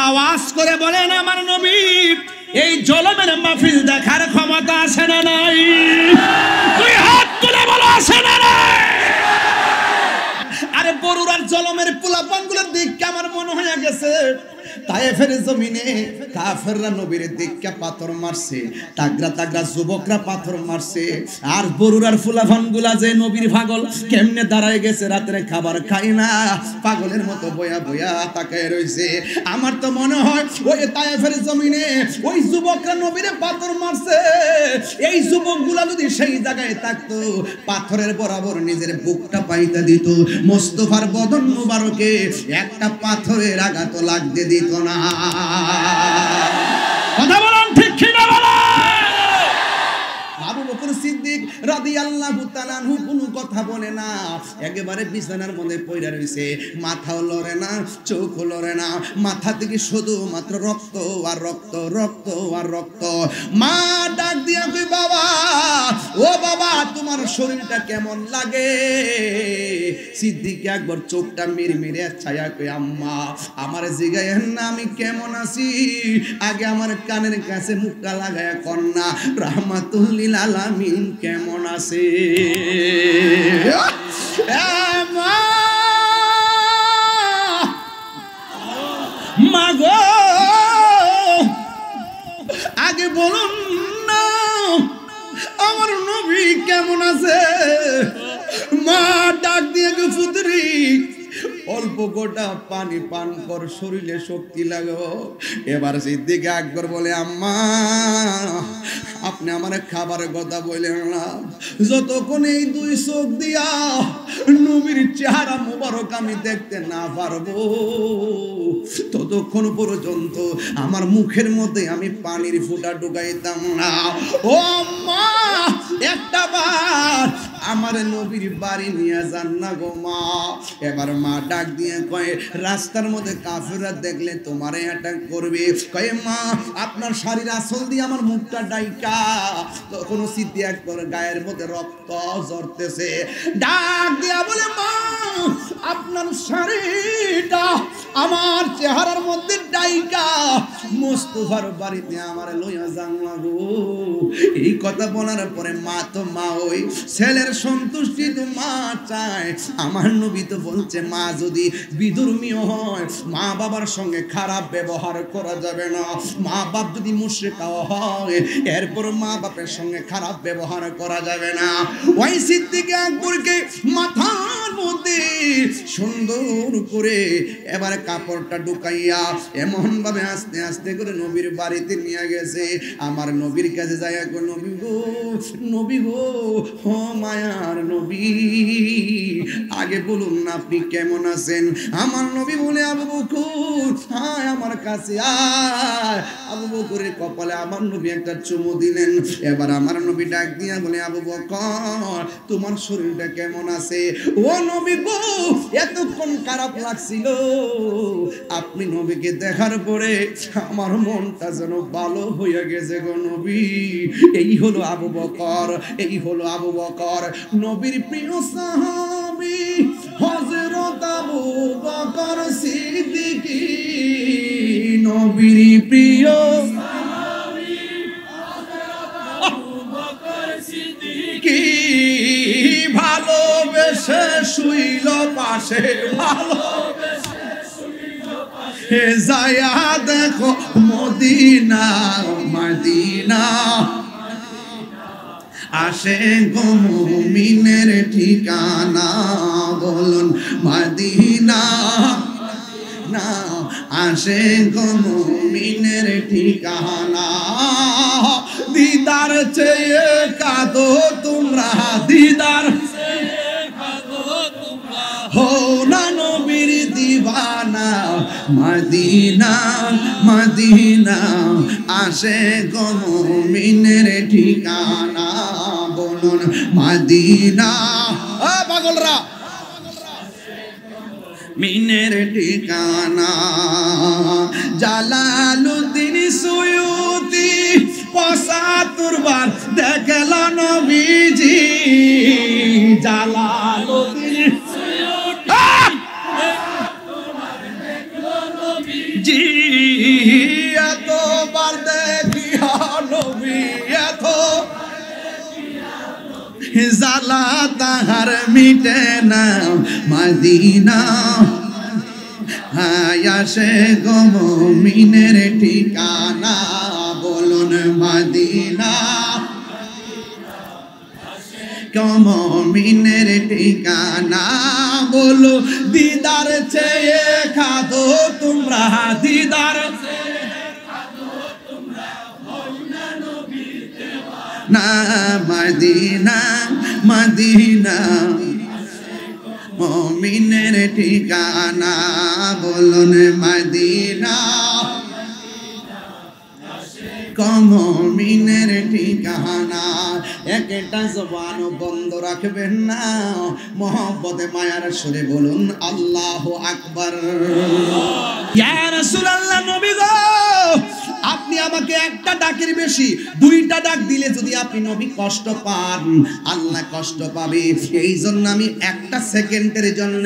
আওয়াজ করে বলেন আমার নবী এই জলমের মাহফিল দেখার ক্ষমতা আছে না নাই? তুই হাত তুলে বলো আছে না নাই? আরে বরুরার জলমের পোলাপানগুলোর দিক আমার মনে হয়ে গেছে তায়েফের জমিনে কাফেররা নবীর দিককে পাথর মারছে, তাগরা তাগরা যুবকরা পাথর মারছে, আর বরুরার ফুলাফানগুলা যে নবীর পাগল কেমনে দাঁড়ায় গেছে, রাত্রে খাবার খাই না পাগলের মতো বয়া বয়া তাকায় রইছে। আমার তো মনে হয় ওই তায়েফের জমিনে ওই যুবকরা নবীরে পাথর মারছে, এই যুবকগুলা যদি সেই জায়গায় থাকতো পাথরের বরাবর নিজের বুকটা পাইতে দিত, মোস্তফার বদন মুবারকে একটা পাথরের আঘাত লাগতে দিত না। কথা বলেন ঠিক কি না বলেন? আবু বকর সিদ্দিক রাদিয়াল্লাহু তাআলা আনহু কোনো কথা বলে না, একেবারে বিছানার মধ্যে পড়ে রইছে, মাথাও লড়ে না, চোখও লড়ে না, মাথা থেকে শুধু মাত্র রক্ত আর রক্ত, রক্ত আর রক্ত। মা ডাক দিয়া কই বাবা, ও বাবা তোমার শরীরটা কেমন লাগে? সিদ্দিক একবার চোখটা মিরমিরে ছায়া কই আম্মা আমার জিগায়েন না আমি কেমন আছি, আগে আমার কানের কাছে মুখটা লাগায়া কন্যা রাহমাতুল লিল আলামিন কেমন আছে? মা গো আগে বলুন না আমার নবী কেমন আছে? মা ডাক দিয়ে পুত্রী অল্প গোটা পানি পান কর, শরীরে শক্তি লাগো। এবার সিদ্দিক আকবর বলে আম্মা আপনি আমার খাবারের কথা বললেন না, যতক্ষণ এই দুই চোখ দিয়া নবীর চেহারা মুবারক আমি দেখতে না পারবো ততক্ষণ পর্যন্ত আমার মুখের মধ্যে আমি পানির ফোঁটা ঢুকাইতাম না। ও আম্মা একটা বার আমার নবীর বাড়ি নিয়ে যান না গো মা। এবার মা ডাক দিয়ে কয় রাস্তার মধ্যে কাফেররা দেখলে তোমারে অ্যাটাক করবে, কয় মা আপনার শাড়ির আঁচল দিয়ে আমার মুখটা ডাইকা। তখন সিদ্দিক আকবর গায়ের মধ্যে রক্ত ঝরতেছে, ডাক দিয়া বলে মা আপনার শাড়িটা আমার চেহারার মধ্যে ডাইকা মোস্তফার বাড়িতে আমার লইয়া যান না গো। এই কথা বলার পরে মা তো মা, ওই ছেলের সন্তুষ্টি তো মা চায়। আমার নবী তো বলছে মা যদি বিধর্মীয় হয় মা বাবার সঙ্গে খারাপ ব্যবহার করা যাবে না, মা বাপ যদি মুশরিকও হয় এরপর মা বাপের সঙ্গে খারাপ ব্যবহার করা যাবে না। ওই সিদ্দিক আকবরকে মাথার মধ্যে সুন্দর করে এবার কাপড়টা ঢুকাইয়া এমন ভাবে আস্তে আস্তে করে নবীর বাড়িতে নিয়ে গেছে। আমার নবীর কাছে যায় নবী গো, নবী গো, ও মায়ার নবী আগে বলুন না আপনি কেমন আছেন? আমার নবী বলে আবু বকর আয় আমার কাছে আয়। আবু বকরের কপালে আমার নবী একটা চুমু দিলেন। এবার আমার নবী ডাক দিয়া বলে আবু বকর তোমার শরীরটা কেমন আছে? ও নবী গো এতক্ষণ খারাপ লাগছিল, আপনি নবীকে দেখার পরে আমার মনটা যেন ভালো হয়ে গেছে গো নবী। এই হলো আবু বকর, এই হলো আবু বকর নবীর প্রিয় সাহাবী হযরত আবু বকর সিদ্দিক, নবীর প্রিয় সাহাবী হযরত আবু বকর সিদ্দিক, ভালোবেসে শুইল পাশে, ভালোবেসে শুইল পাশে, যায়া দেখো মদিনা মদিনা আসে গো মুমিনের ঠিকানা, বলুন মদিনা না আসে গো মুমিনের ঠিকানা। দিদার চেয়ে কাঁদো তোমরা, দিদার চেয়ে কাঁদো তোমরা, হো না নবীর দিওয়ানা, মদিনা মদিনা আসে গো মুমিনের ঠিকানা, বলুন মদিনা। ও পাগলরা মিনের ঠিকানা। জালালউদ্দিন সুয়ুতি ৭৫ বার দেখল নবীজি, জালালউদ্দিন সুয়ুতি জি জ্বালা তাহার মিটে না মদিনা আসে গো মুমিনের ঠিকানা বলুন মদিনা মুমিনের ঠিকানা বলো দিদার চেয়ে খাদো তোমরা দিদার না মদিনা মদিনা মুমিনের ঠিকানা বলুন মদিনা মুমিনের ঠিকানা একটা জবান বন্ধ রাখবেন না মোহব্বতে মায়ার সুরে বলুন আল্লাহু আকবার ইয়া রাসূলুল্লাহ নবী গো আপনি আমাকে একটা ডাকের বেশি দুইটা ডাক দিলে যদি আপনি নবী কষ্ট পান আল্লাহ কষ্ট পাবে এই জন্য আমি একটা সেকেন্ডের জন্য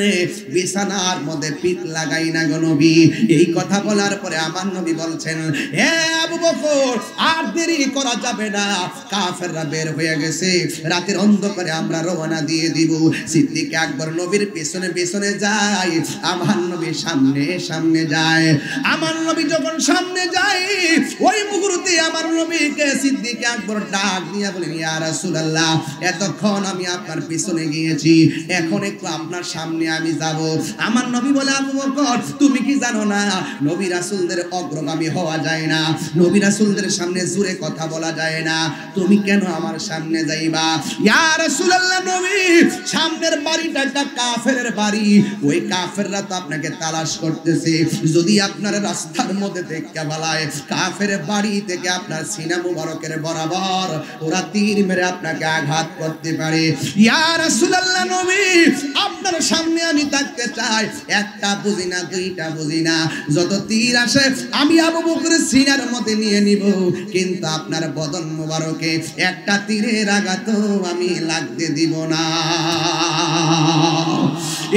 বিছানার মধ্যে পিঠ লাগাই না গো নবী এই কথা বলার পরে আমার নবী বলছেন হে আবু বকর আর দেরি করা যাবে না কাফেররা বের হয়ে গেছে রাতের অন্ধকারে আমরা রওনা দিয়ে দিব সিদ্দিক আকবর নবীর পেছনে পেছনে যায় আমার নবী সামনে সামনে যায় আমার নবী যখন সামনে যায় ওই মুহূর্তে আমার নবীকে সিদ্দিক আকবর ডাক দিয়া বলেন ইয়া রাসূলুল্লাহ এতক্ষণ আমি আপনার পিছনে গিয়েছি এখন একটু আপনার সামনে আমি যাব আমার নবী বলে আবু বকর তুমি কি জানো না নবী রাসূলদের অগ্রগামী হওয়া যায় না নবী রাসূলদের সামনে জোরে কথা বলা যায় না তুমি কেন আমার সামনে যাইবা ইয়া রাসূলুল্লাহ নবী সামনের বাড়িটা একটা কাফেরের বাড়ি ওই কাফেররা তো আপনাকে তালাশ করতেছে যদি আপনার রাস্তার মধ্যে দেখতে বালায় কাফের বাড়ি থেকে আপনার সিনা মুবারকের বরাবর ওরা তীর মেরে আপনাকে আঘাত করতে পারে ইয়া রাসূলুল্লাহ নবী আপনার সামনে আমি থাকতে চাই একটা বুঝি না দুইটা বুঝি না যত তীর আসে আমি আবু বকরের সিনার মধ্যে নিয়ে নিব কিন্তু আপনার বদন মুবারকে একটা তীরের আঘাত আমি লাগতে দিব না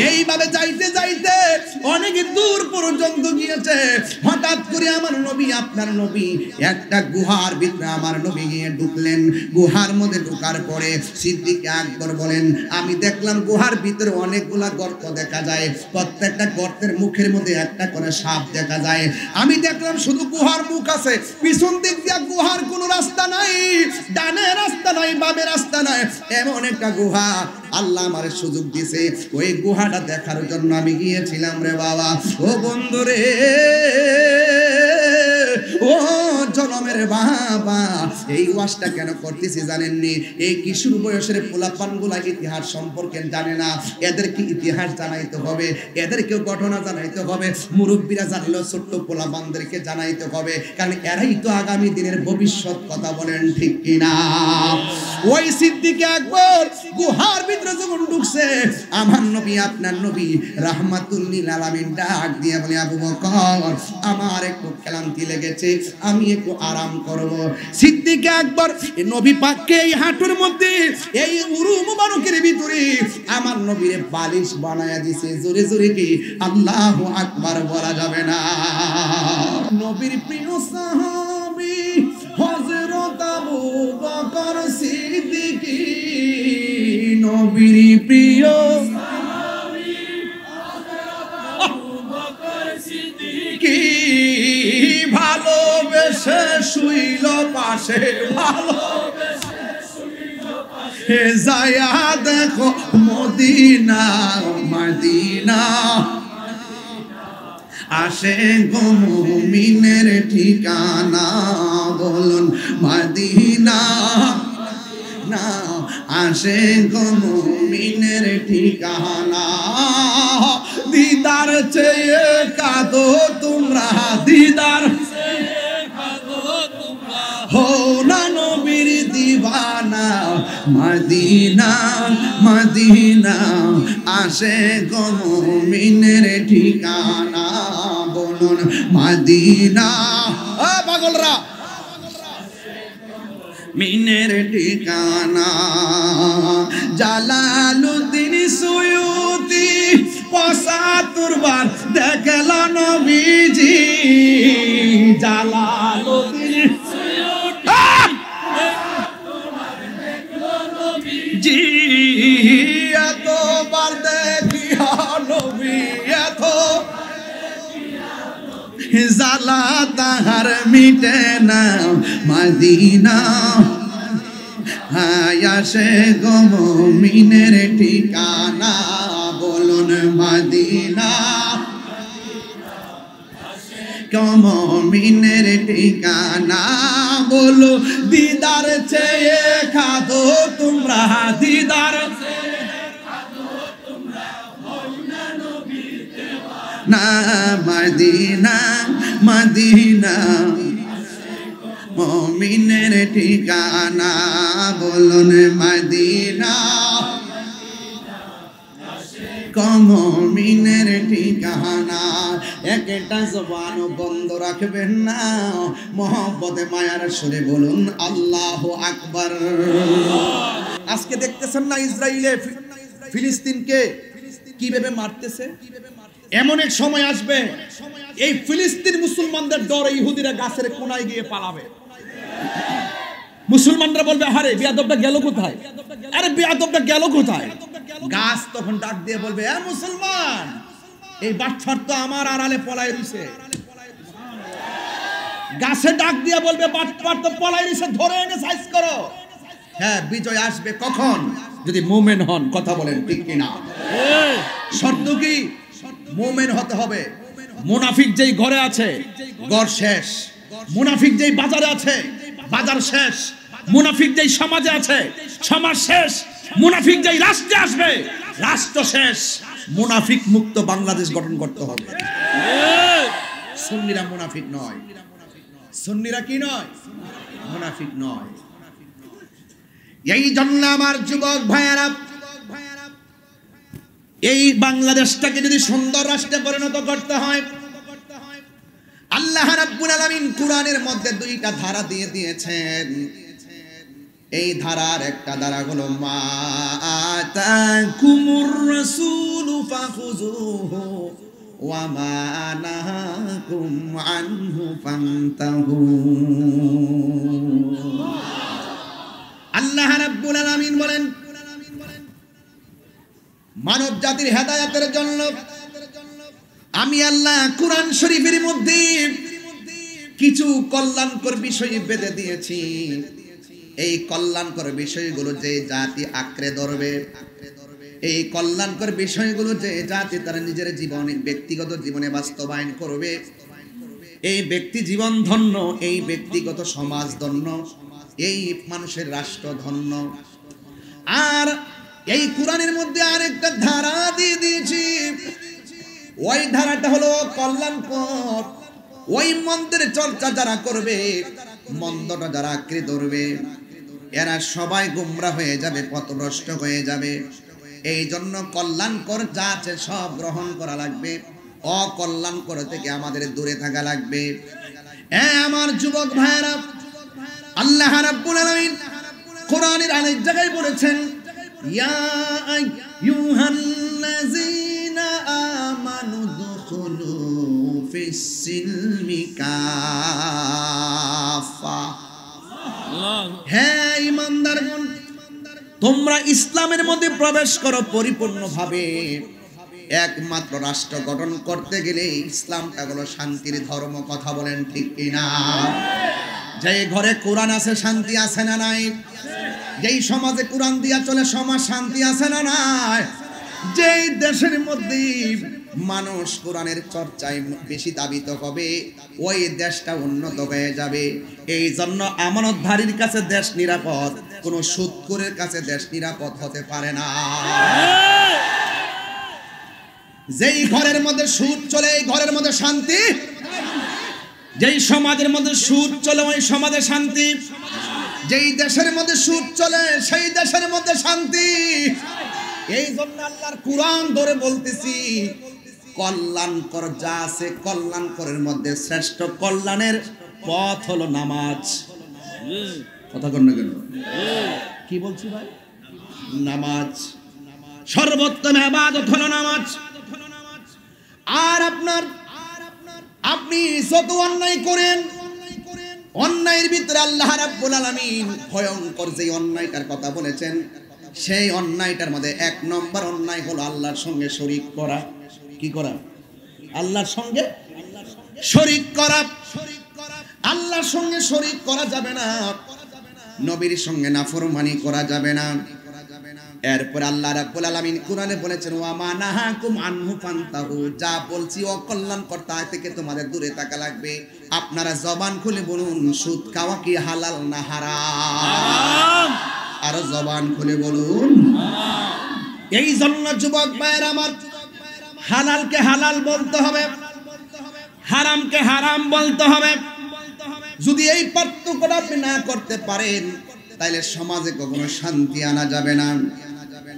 এইভাবে যাইতে যাইতে অনেক দূর পর্যন্ত গিয়েছে হঠাৎ করে আমার নবী আপনার নবী একটা গুহার ভিতরে আমার নবী গিয়ে ঢুকলেন গুহার মধ্যে ঢোকার পরে সিদ্দিক আকবর বলেন আমি দেখলাম গুহার ভিতরে অনেকগুলা গর্ত দেখা যায় প্রত্যেকটা গর্তের মুখের মধ্যে একটা করে সাপ দেখা যায় আমি দেখলাম শুধু গুহার মুখ আছে পিছন দিক দিয়ে গুহার কোনো রাস্তা নাই ডানে রাস্তা নাই বামে রাস্তা নাই এমন একটা গুহা আল্লাহ আমারে সুযোগ দিয়েছে ওই গুহাটা দেখার জন্য আমি গিয়েছিলাম রে বাবা ও বন্ধু রে ও জনমের বাবা এই ওয়াজটা কেন করতেছি জানেননি এই কিশোর বয়সের পোলাপানগুলা ইতিহাস সম্পর্কে জানে না এদেরকে ইতিহাস জানাইতে হবে এদেরকে ঘটনা জানাইতে হবে মুরব্বীরা জানলেও ছোট্ট পোলাপানদেরকে জানাইতে হবে কারণ এরাই তো আগামী দিনের ভবিষ্যৎ কথা বলেন ঠিক কিনা ওই সিদ্দিক আকবর গুহার ভিতরে যখন ঢুকছে আমার নবী আপনার নবী রাহমাতুল লিল আলামিন ডাক দিয়ে বলে আবু বকর আমার একটু ক্লান্তি লেগেছে আমি একটু আরাম করব সিদ্দিক আকবর নবী পাককে এই হাঁটুর মধ্যে এই উরু মুবারকের ভিতরে আমার নবীর বালিশ বানায়া দিয়েছে জোরে জোরে কি আল্লাহু আকবার বলা যাবে না নবীর প্রিয় সাহাবী হযরত আবু বকর সিদ্দিক নবীর প্রিয় সাহাবী হযরত আবু বকর সিদ্দিক ভালোবেসে শুইল পাশে ভালোবেসে শুইল পাশে যায়া দেখো মদিনা মদিনা আসে গো মুমিনের ঠিকানা বলুন মদিনা না আসে গো মুমিনের ঠিকানা দিদার চেয়ে কাঁদো তোমরা দিদার চেয়ে কাঁদো তোমরা হো না নবীর দিওয়ানা মদিনা মদিনা আসে গো মুমিনের ঠিকানা বলুন মদিনা ও পাগলরা মিনের ঠিকানা জালালউদ্দিন সুয়ুতি ৭৫ বার দেখল নবীজি জালালউদ্দিন সুয়ুতি জি এতবার দেখিয়া নবী এত জ্বালা তাহার মিটে না মদিনা হায়াসে গো মুমিনের ঠিকানা বলুন মদিনা মুমিনের ঠিকানা বলো দিদার চেয়ে খাদো তোমরা দিদার না মদিনা মদিনা মুমিনের ঠিকানা বলুন মদিনা মুমিনের ঠিকানা একটা জবান বন্ধ রাখবেন না মহব্বতে মায়ার সুরে বলুন আল্লাহু আকবার। আজকে দেখতেছেন না ইসরায়েলে ফিলিস্তিনকে কিভাবে মারতেছে। এমন এক সময় আসবে এই ফিলিস্তিন মুসলমানদের ডরে ইহুদিরা গাছের কোনায় গিয়ে পালাবে। মুসলমানরা বলবে আরে বেয়াদবটা গেল কোথায়, আরে বেয়াদবটা গেল কোথায়। গাছ তখন ডাক দিয়ে বলবে এ মুসলমান এই বাটফার তো আমার আড়ালে পলায় রইছে। গাছে ডাক দিয়ে বলবে বাটফার তো পলায় রইছে, ধরে এনে সাইজ করো। হ্যাঁ বিজয় আসবে কখন, যদি মুমিন হন। কথা বলেন ঠিক কিনা? শর্ত কি? মুমিন হতে হবে। মুনাফিক যেই ঘরে আছে ঘর শেষ, মুনাফিক যেই বাজারে আছে বাজার শেষ, মুনাফিক যেই সমাজে আছে সমাজ শেষ, মুনাফিক যেই রাষ্ট্রে আসবে রাষ্ট্র শেষ। মুনাফিক মুক্ত বাংলাদেশ গঠন করতে হবে। সুন্নিরা মুনাফিক নয়, সুন্নিরা কি নয়? মুনাফিক নয়। এই জন্য আমার যুবক ভাইয়েরা এই বাংলাদেশটাকে যদি সুন্দর রাষ্ট্রে পরিণত করতে হয়, আল্লাহ রাব্বুল আলামিন কুরআনের মধ্যে দুইটা ধারা দিয়ে দিয়েছেন। এই ধারার একটা ধারা হলো মা আতাকুমুর রাসূলু ফাখুযুহু ওয়া মা নাহাকুম আনহু ফান্তাহু। আল্লাহ রাব্বুল আলামিন বলেন মানব জাতির হেদায়েতের জন্য আমি আল্লাহ কুরআন শরীফের মধ্যে কিছু কল্যাণকর বিষয় বেঁধে দিয়েছি। এই কল্যাণকর বিষয়গুলো যে জাতি আঁকড়ে ধরবে, এই কল্যাণকর বিষয়গুলো যে জাতি তার নিজের জীবনে ব্যক্তিগত জীবনে বাস্তবায়ন করবে, এই ব্যক্তি জীবন ধন্য, এই ব্যক্তিগত সমাজ ধন্য, এই মানুষের রাষ্ট্র ধন্য। আর এই কুরআনের মধ্যে আরেকটা ধারা দিয়ে দিয়েছি, ওই ধারাটা হলো কল্যাণকর। ওই মন্দের চর্চা যারা করবে, মন্দটা যারা আঁকড়ে ধরবে, এরা সবাই গোমরা হয়ে যাবে, পথভ্রষ্ট হয়ে যাবে। এই জন্য কল্যাণকর যা আছে সব গ্রহণ করা লাগবে, অকল্যাণকর থেকে আমাদের দূরে থাকা লাগবে। আমার যুবক ভাইয়েরা, আল্লাহ রাব্বুল আলামিন কোরআনের আরেক জায়গায় বলেছেন ইয়া আইয়ুহাল্লাযীনা আমানু দুখুলু ফিস-সিলমি কাফা। হে ঈমানদারগণ, তোমরা ইসলামের মধ্যে প্রবেশ করো পরিপূর্ণভাবে। একমাত্র রাষ্ট্র গঠন করতে গেলে ইসলামটা হলো শান্তির ধর্ম। কথা বলেন ঠিক কিনা? যে ঘরে কোরআন আছে শান্তি আছে না নাই? যেই সমাজে কোরআন দিয়া চলে সমাজ শান্তি আছে না নাই? যেই দেশের মধ্যে মানুষ কোরআনের চর্চায় বেশি দাবিত হবে, ওই দেশটা উন্নত হয়ে যাবে। এই জন্য আমানতধারীর কাছে দেশ নিরাপদ, কোন সুদখোরের কাছে দেশ নিরাপদ হতে পারে না। যেই ঘরের মধ্যে সুদ চলে এই ঘরের মধ্যে শান্তি, যেই সমাজের মধ্যে সুদ চলে ওই সমাজে শান্তি, যেই দেশের মধ্যে সুদ চলে সেই দেশের মধ্যে শান্তি। এই জন্য আল্লাহর কোরআন ধরে বলতেছি, কল্যাণকর যা আছে কল্যাণকরের মধ্যে শ্রেষ্ঠ কল্যাণের পথ হলো নামাজ। কথা কন না কেন? কি বলছি ভাই? নামাজ সর্বোত্তম ইবাদত হলো নামাজ। আর আপনি যত অন্যায় করেন, অন্যায়ের ভিতরে আল্লাহ রাব্বুল আলামিন ভয়ঙ্কর যে অন্যায়টার কথা বলেছেন, সেই অন্যায়টার মধ্যে 1 নম্বর অন্যায় হলো আল্লাহর সঙ্গে শরীক করা। কি করা? আল্লাহর সঙ্গে শরীক করা। আল্লাহর সঙ্গে শরীক করা যাবে না, নবীর সঙ্গে নাফরমানি করা যাবে না। এরপর আল্লাহ রাব্বুল আলামিন কোরআনে বলেছেন, ওয়া মা নাহাকুম আনহু ফান্তাহু, যা বলছি অকল্যাণকর তা থেকে তোমাদের দূরে থাকা লাগবে। আপনারা জবান খুলে বলুন, সুদ খাওয়া কি হালাল না হারাম? আর জবান খুলে বলুন। এই জন্য যুবক ভাইয়ের আমার, হালালকে হালাল বলতে হবে, হারামকে হারাম বলতে হবে। যদি এই পার্থক্যটা আপনি না করতে পারেন, তাহলে সমাজে কখনো শান্তি আনা যাবে না।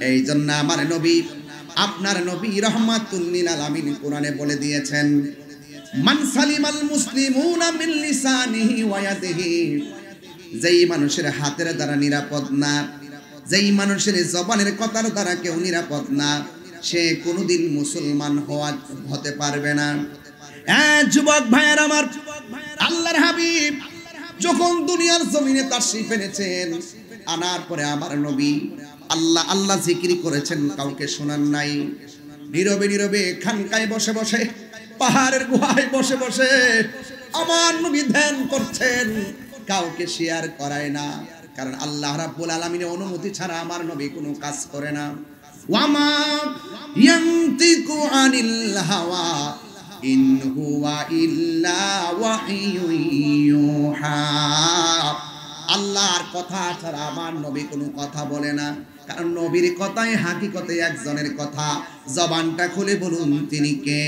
এই জন্য আমার নবী, আপনার নবী রাহমাতুল লিল আলামিন কোরআনে বলে দিয়েছেন, মান সালিমাল মুসলিমুনা মিন লিসানিহি ওয়া ইয়াদিহি, যেই মানুষের হাতের দ্বারা নিরাপদ না, যেই মানুষের জবানের কথার দ্বারা কেউ নিরাপদ না, সে কোনোদিন মুসলমান হতে পারবে না। যুবক ভাইয়ের আমার, আল্লাহর হাবিব যখন দুনিয়ার জমিনে তাশরীফ এনেছেন, আনার পরে আমার নবী আল্লাহ আল্লাহ জিকির করেছেন, কাউকে শোনান নাই। নীরবে নীরবে খানকায় বসে বসে, পাহাড়ের গুহায় বসে বসে আমার নবী ধ্যান করছেন, কাউকে শেয়ার করায় না। কারণ আল্লাহ রাব্বুল আলামিনের অনুমতি ছাড়া আমার নবী কোনো কাজ করে না। ওয়ামা ইয়ানতিকু আনিল হাওয়া ইন হুয়া ইল্লা ওয়াহিয়ুন ইউহা, আল্লাহর কথা ছাড়া আমার নবী কোনো কথা বলে না। কারণ নবীর কথাই হাকিকতে একজনের কথা। জবানটা খুলে বলুন, তিনি কে?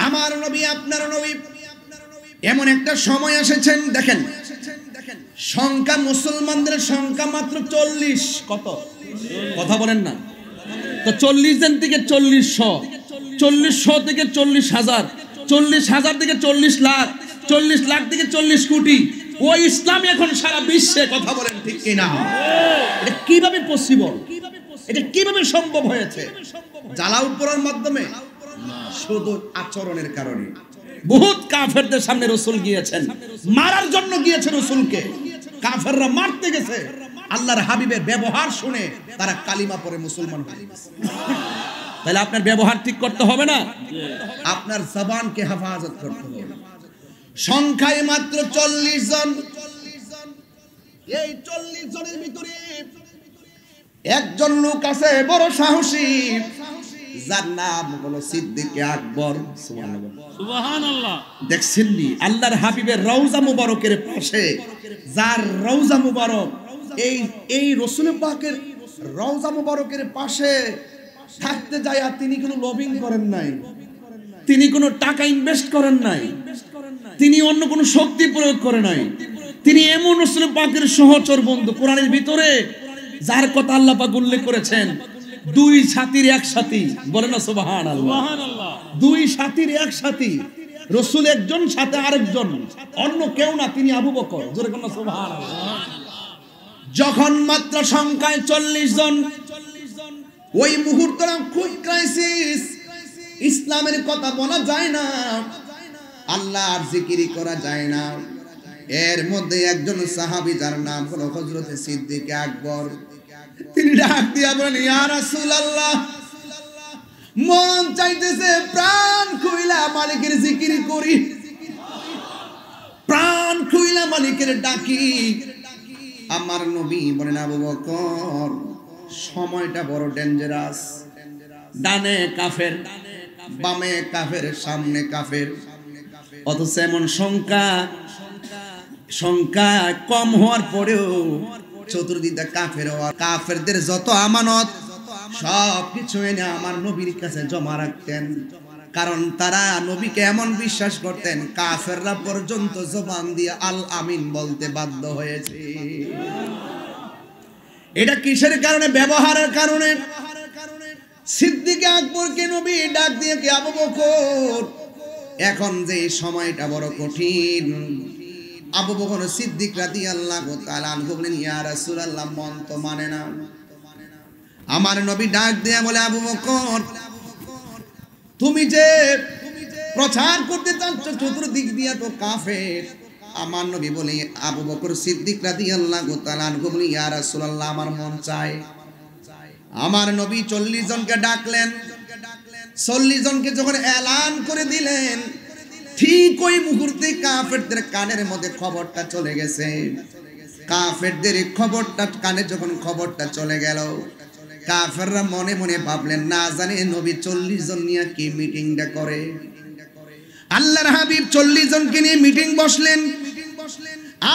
আমার নবী, আপনার নবী। এমন একটা সময় এসেছেন, দেখেন সংখ্যা, মুসলমানদের সংখ্যা মাত্র 40। কত? কথা বলেন না তো। 40 জন থেকে 40,000, 40,000 থেকে 40,000, 40,000 থেকে 40 লাখ, 40 লাখ থেকে 40 কোটি। ওই ইসলাম এখন সারা বিশ্বে। কথা বলেন ঠিক কিনা? এটা কিভাবে পসিবল? এটা কিভাবে সম্ভব হয়েছে? জালাউল পড়ার মাধ্যমে? শুধু আচরণের কারণে। বহুত কাফেরদের সামনে রাসূল গিয়েছেন, মারার জন্য গিয়েছে রাসূলকে। কাফেররা মারতে গেছে, আল্লাহর হাবিবের ব্যবহার শুনে তারা কালিমা পড়ে মুসলমান হয়ে গেছে। তাহলে আপনার ব্যবহার ঠিক করতে হবে না, আপনার জবানকে হেফাজত করতে হবে। সংখ্যায় মাত্র 40 জন। এই 40 জনের ভিতরে একজন লোক আছে বড় সাহসী, যার নাম হলো সিদ্দিকে আকবর। সুবহানাল্লাহ। দেখছেন নি আল্লাহর হাবিবের রওজা মুবারকের পাশে, যার রওজা মুবারক, এই রাসূল পাকের রওজা মুবারকের পাশে থাকতে যায়, আর তিনি কোনো লবিং করেন নাই, তিনি কোনো টাকা ইনভেস্ট করেন নাই, তিনি অন্য কোনো শক্তি প্রয়োগ করে নাই। তিনি এমন রাসূল পাকের সহচর বন্ধু, কোরআনের ভিতরে যার কথা আল্লাহ পাক উল্লেখ করেছেন, 2 সাথীর এক সাথী। বলেন না সুবহানাল্লাহ। 2 সাথীর এক সাথী, রাসূল একজন, সাথে আরেকজন, অন্য কেউ না, তিনি আবু বকর। জোরে বলেন সুবহানাল্লাহ। যখন মাত্র সংখ্যায় 40 জন, ওই মুহূর্তটা খুব ক্রাইসিস। ইসলামের কথা বলা যায় না, আল্লাহর জিকির করা যায় না। এর মধ্যে একজন সাহাবী, যার নাম হলো হযরত সিদ্দিক আকবর, তিনি ডাক দিয়া বলেন, ইয়া রাসূলুল্লাহ, মন চাইতেছে প্রাণ খুইলা মালিকের জিকির করি, প্রাণ খুইলা মালিকের ডাকি। আমার নবী বলেন, আবু বকর, সময়টা বড় ডেঞ্জারাস। ডানে কাফের, বামে কাফের, সামনে কাফের, অথচ এমন সংখ্যা কম হওয়ার পরেও চতুর্দিকে কাফের। কাফেরদের যত আমানত সবকিছু এনে আমার নবীর কাছে জমা রাখতেন, কারণ তারা নবীকে এমন বিশ্বাস করতেন, কাফেররা পর্যন্ত জবান দিয়ে আল আমিন বলতে বাধ্য হয়েছে। এটা কিসের কারণে? ব্যবহারের কারণে। সিদ্দিক আকবরকে নবী ডাক দিয়ে, কে আবু বকর, এখন যে সময়টা বড় কঠিন। আবু বকর সিদ্দিক রাদিয়াল্লাহু তাআলা আনহু বলেন, ইয়া রাসূলুল্লাহ, মন তো মানে না। আমার নবী ডাক দিয়ে বলে, আবু বকর, তুমি যে প্রচার করতে চাচ্ছ, চতুর্দিক দিয়ে তো কাফের, আমার নবী বলে আবু বকর সিদ্দিক রাদিয়াল্লাহু তাআলা আনহু বলে ইয়া রাসূলুল্লাহ আমার মন চায়। আমার নবী 40 জনকে ডাকলেন। 40 জনকে যখন এলান করে দিলেন, ঠিক ওই মুহূর্তে কাফেরদের কানের মধ্যে খবরটা চলে গেছে। কাফেরদের খবরটা কানে যখন খবরটা চলে গেল, কাফেররা মনে মনে ভাবলেন না জানে নবী 40 জন নিয়ে কি মিটিংটা করে। আল্লাহর হাবিব 40 জনকে নিয়ে মিটিং বসলেন,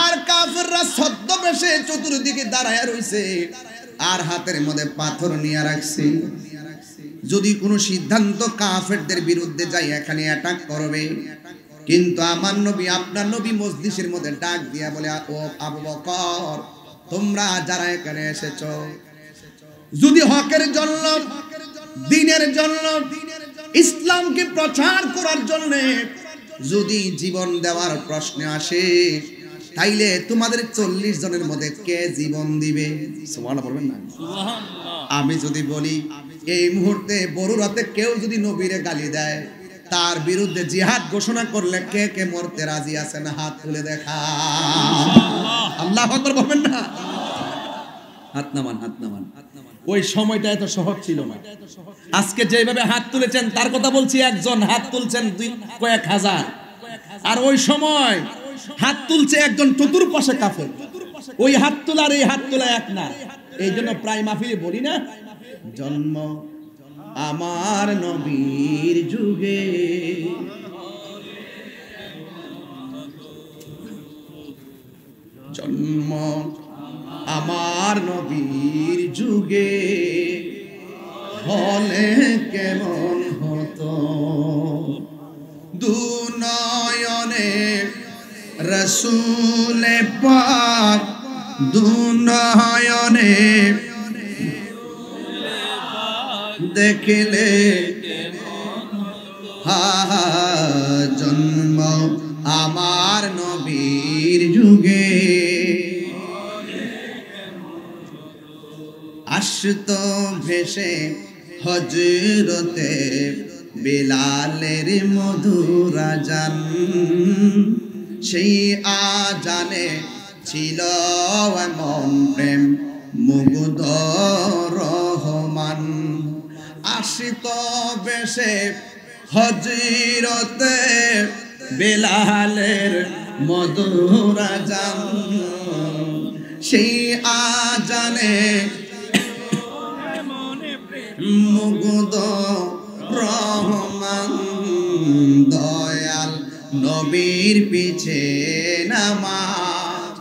আর কাফেররা ছদ্মবেশে চতুর্দিকে দাঁড়ায় রইছে, আর হাতের মধ্যে পাথর নিয়ে রাখছে। যদি কোনো সিদ্ধান্ত কাফেরদের বিরুদ্ধে যায় এখানে অ্যাটাক করবে। কিন্তু আমার নবী আপনার নবী মজলিসের মধ্যে ডাক দিয়া বলে, ও আবু বকর, তোমরা যারা এখানে এসেছো, যদি হকের জন্য, দ্বীনের জন্য, ইসলামকে প্রচার করার জন্য যদি জীবন দেওয়ার প্রশ্ন আসে, তাইলে তোমাদের 40 জনের মধ্যে কে জীবন দিবে? সুবহানাল্লাহ বলবেন না? সুবহানাল্লাহ। আমি যদি বলি এই মুহূর্তে বড়রাতে কেউ যদি নবীরে গালি দেয়, তার বিরুদ্ধে জিহাদ ঘোষণা করলে কে কে মরতে রাজি আছেন? হাত তুলে দেখা। আল্লাহু আকবার বলবেন না? হাত নামান, হাত নামান। ওই সময়টা এত সহজ ছিল না। আজকে যেভাবে হাত তুলেছেন তার কথা বলছি, একজন হাত তুলছেন কয়েক হাজার, আর ওই সময় হাত তুলছে একজন চতুর্পাশে কাফের। ওই হাত তোলার এই হাত তোলা এক না। এই জন্য প্রায় মাহফিলে বলি না, জন্ম আমার নবীর যুগে, জন্ম আমার নবীর যুগে হলে কেমন হতো, দুনয়নে রাসূল পাক, দুনয়নে দেখলে হা হা, জন্ম আমার নবীর যুগে আসতো ভেসে হযরতে বেলালের মধুর আযান, সেই আযানে ছিল এমন প্রেম মুগ্ধ রহমান। আসতো ভেসে হযরতে বেলালের মধুর আযান, সেই আযানে মুগ্ধ রহমান। দয়াল নবীর পিছে নামাজ।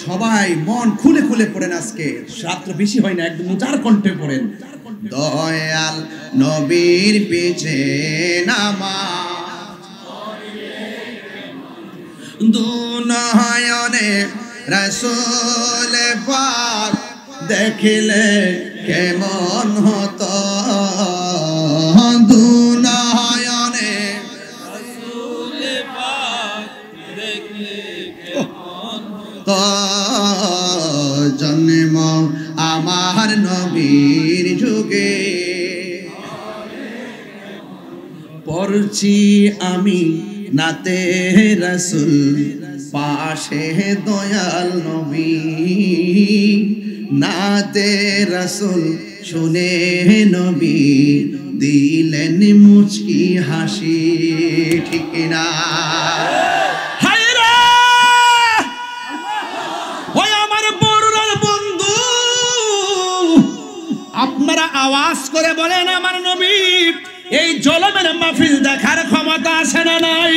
সবাই মন খুলে খুলে পড়েন, আজকে রাত্র বেশি হয় না, একদম উজাড় কণ্ঠে পড়েন, দয়াল নবীর পিছে নামাজ। দুনয়নে রাসূল পাক দেখিলে কেমন হতো, দুনয়নে রাসূল পাক দেখিলে কেমন হতো, জন্ম আমার নবীর যুগে পড়ছি আমি নাতে রাসূল, পাশে দয়াল নবী, নাতে রাসূল শুনে নবী দিলেন মুচকি হাসি। ঠিক না? হায়রে ওই আমার বড়রার বন্ধু, আপনারা আওয়াজ করে বলেন আমার নবী এই জলমের মাহফিল দেখার ক্ষমতা আছে না নাই?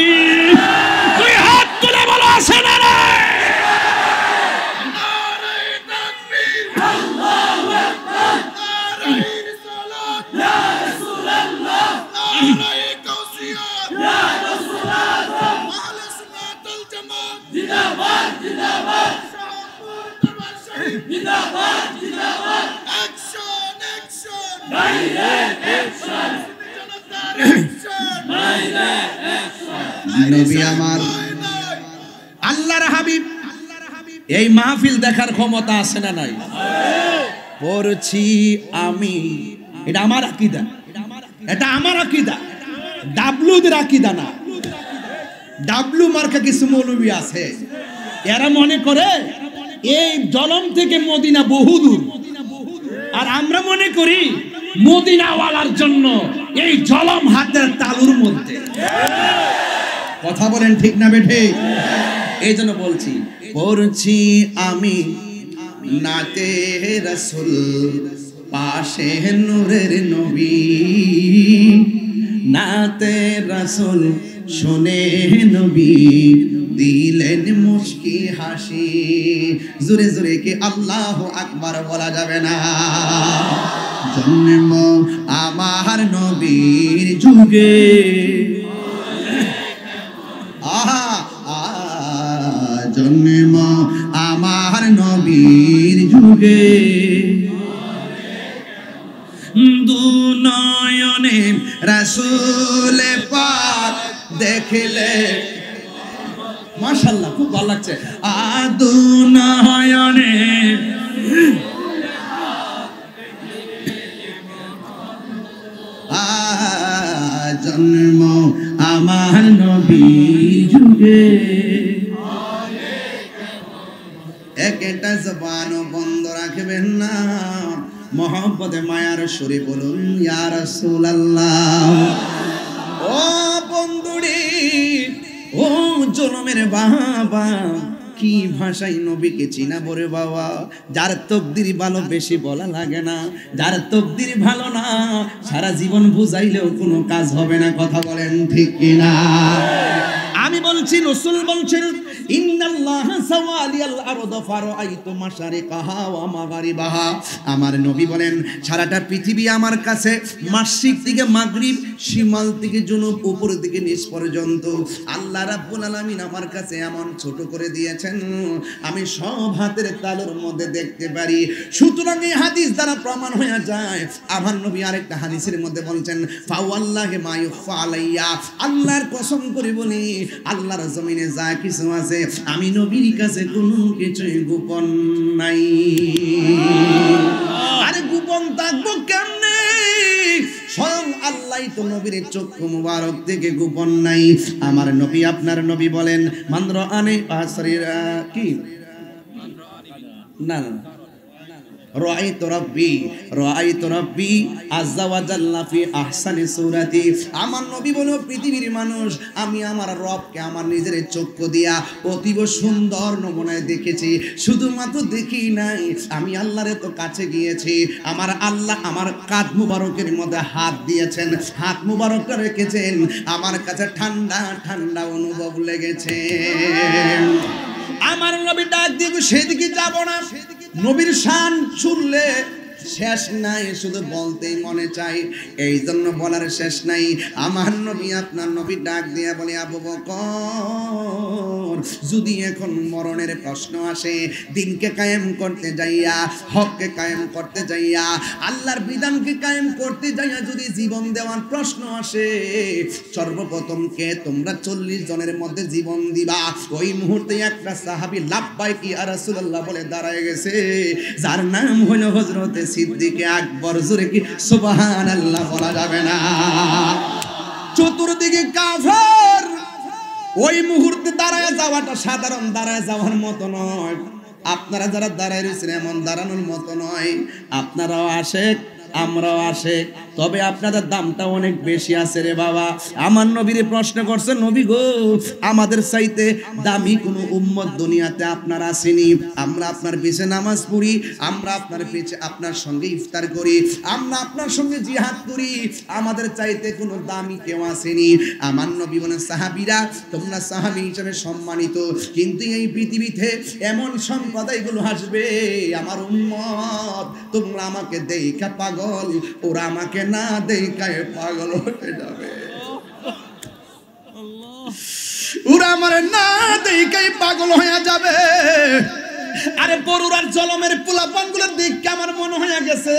তুই হাত তুলে বলো আছে না নাই? নবী আমার আল্লাহর হাবিব, এই মাহফিল দেখার ক্ষমতা আছে না নাই? পড়ছি আমি, এটা আমার আকীদা, এটা আমার আকীদা, ডাবলুদের আকীদা না। ডাব্লু মার্কা কিছু মৌলবী আছে, এরা মনে করে এই জলম থেকে মদিনা বহুদূর, আর আমরা মনে করি মদিনাওয়ালার জন্য এই জলম হাতের তালুর মধ্যে। কথা বলেন ঠিক না বেঠে? এই জন্য বলছি, পড়ছি আমি নাতে রাসূল, পাশে নূরের নবী, নাতে রাসূল শুনে নবী দিলেন মুস্কি হাসি। জোরে জোরে কি আল্লাহু আকবার বলা যাবে না? জন্ম আমার নবীর যুগে, জন্ম আমার নবীর যুগে, দুনয়নে রাসূল পাক দেখলে, মাশাআল্লাহ খুব ভালো লাগছে। দুনয়নে জন্ম আমার নবীর যুগে, একটা জবানও বন্ধ রাখবেন না, মহব্বতে মায়ার সুরে বলুন ইয়া রাসূলুল্লাহ। ও বন্ধুরে, ও জনমের বাবা, কি ভাষায় নবীকে চিনা বরে বাবা। যার তকদির ভালো বেশি বলা লাগে না, যার তকদির ভালো না সারা জীবন বুঝাইলেও কোনো কাজ হবে না। কথা বলেন ঠিক কিনা? আমি বলছি, রাসূল বলছেন ইন্নাল্লাহা সাওয়ালিয়াল আরদ ফারাআইতু মাশারিকাহা ওয়া মাগারিবাহা। আমার নবী বলেন সারাটা পৃথিবী আমার কাছে মাশরিক থেকে মাগরিব, শিমাল থেকে জুনুব, উপর থেকে নিচ পর্যন্ত আল্লাহ রাব্বুল আলামিন আমার কাছে এমন ছোট করে দিয়েছেন, আমি সব হাতের তালুর মধ্যে দেখতে পারি। সুতরাং এই হাদিস দ্বারা প্রমাণ হয়ে যায়, আমার নবী আরেকটা হাদিসের মধ্যে বলছেন ফাওয়াল্লাহি মা ইউখফা আলাইয়া, আল্লাহর কসম করে বলি আল্লাহর জমিনে যা কিছু আছে আমি নবীর কাছে কোনো কিছুই গোপন নাই। আরে গোপন থাকবো কেমনে? স্বয়ং আল্লাহই তো নবীর চক্ষু মুবারক থেকে গোপন নাই। আমার নবী, আপনার নবী বলেন মান রাআনি আসরিরা কি না রাআইতু রাব্বি আযজা ওয়া জাল্লা ফি আহসানি সূরাতি। আমার নবী বলে পৃথিবীর মানুষ, আমি আমার রবকে আমার নিজের চক্ষু দিয়া অতীব সুন্দর নমুনায় দেখেছি। শুধুমাত্র দেখি নাই, আমি আল্লাহর তো কাছে গিয়েছি। আমার আল্লাহ আমার কাঁধ মুবারকের মধ্যে হাত দিয়েছেন, হাত মুবারকটা রেখেছেন, আমার কাছে ঠান্ডা ঠান্ডা অনুভব লেগেছে। আমার নবী ডাক দিয়ে সেদিকে যাব না, নবীর শান শুনলে শেষ নাই, শুধু বলতেই মনে চাই, এই জন্য বলার শেষ নাই। আমার নবী, আপনার নবী ডাক দিয়া বলে আবু বকর, যদি এখন মরণের প্রশ্ন আসে, দিনকে কায়েম করতে যাইয়া, হককে কায়েম করতে যাইয়া, আল্লাহর বিধানকে কায়েম করতে যাইয়া যদি জীবন দেওয়ার প্রশ্ন আসে, সর্বপ্রথম কে তোমরা 40 জনের মধ্যে জীবন দিবা? ওই মুহূর্তে একটা সাহাবী লাব্বাইক ইয়া রাসূলুল্লাহ বলে দাঁড়ায় গেছে, যার নাম হলো হযরতে সিদ্দিকে আকবর। জোরে কি সুবহানাল্লাহ বলা যাবে না? চতুর্দিকে কাফের। ওই মুহূর্তে দাঁড়ায় যাওয়াটা সাধারণ দাঁড়ায় যাওয়ার মতো নয়। আপনারা যারা দাঁড়ায় রয়েছেন এমন দাঁড়ানোর মতো নয়। আপনারাও আশেক, আমরাও আশেক, তবে আপনাদের দামটা অনেক বেশি আছে রে বাবা। আমার নবীরে প্রশ্ন করছে, নবী গো, আমাদের চাইতে দামি কোনো উম্মত দুনিয়াতে আপনার আসেনি। আমরা আপনার পিছে নামাজ পড়ি, আমরা আপনার পিছে আপনার সঙ্গে ইফতার করি, আমরা আপনার সঙ্গে জিহাদ করি, আমাদের চাইতে কোনো দামি কেউ আসেনি। আমার নবী বলেন, সাহাবীরা তোমরা সাহাবী হিসেবে সম্মানিত, কিন্তু এই পৃথিবীতে এমন সম্প্রদায়গুলো আসবে আমার উম্মত, তোমরা আমাকে দেখা পাগল, ওরা আমাকে না দেখায় পাগল হয়ে যাবে। ওরা আমার না দেখায় পাগল হয়ে যাবে। আরে বরুরার জলমের পোলাপানগুলোর দেখে আমার মনে হয়ে গেছে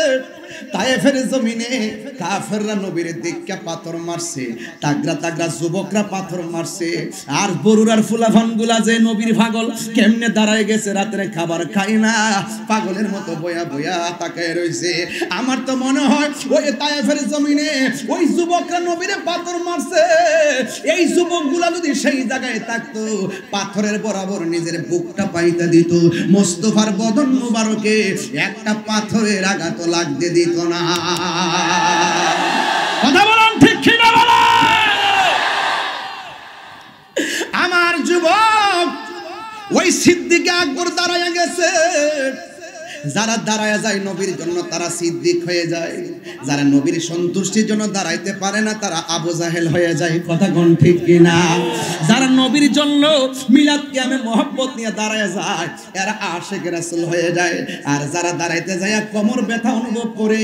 তায়েফের জমিনে কাফেররা নবীর দিককে পাথর মারছে, তাগরা তাগরা যুবকরা পাথর মারছে, আর বরুরার ফুলাফানগুলা যে নবীর পাগল কেমনে দাঁড়ায় গেছে, রাতের খাবার খাই না, পাগলের মতো বয়া বয়া তাকায় রইছে। আমার তো মনে হয় ওই তায়েফের জমিনে ওই যুবকরা নবীরে পাথর মারছে, এই যুবকগুলা যদি সেই জায়গায় থাকতো পাথরের বরাবর নিজের বুকটা পাইতে দিত, মোস্তফার বদন মুবারকে একটা পাথরের আঘাত লাগতে দিত না। কথা বলেন ঠিক কি না বলেন? আমার যুবক ওই সিদ্দিক আকবর দাঁড়ায় গেছে। যারা দাঁড়ায় যায় নবীর জন্য তারা সিদ্দিক হয়ে যায়, যারা নবীর সন্তুষ্টির জন্য দাঁড়াইতে পারে না তারা আবু জাহেল হয়ে যায়। কথা কোন ঠিক কিনা? যারা নবীর জন্য মিলাদ কিয়ামে মহব্বত নিয়ে দাঁড়ায় যায় এরা আশিক রাসূল হয়ে যায়, আর যারা দাঁড়াইতে যায় কোমর ব্যথা অনুভব করে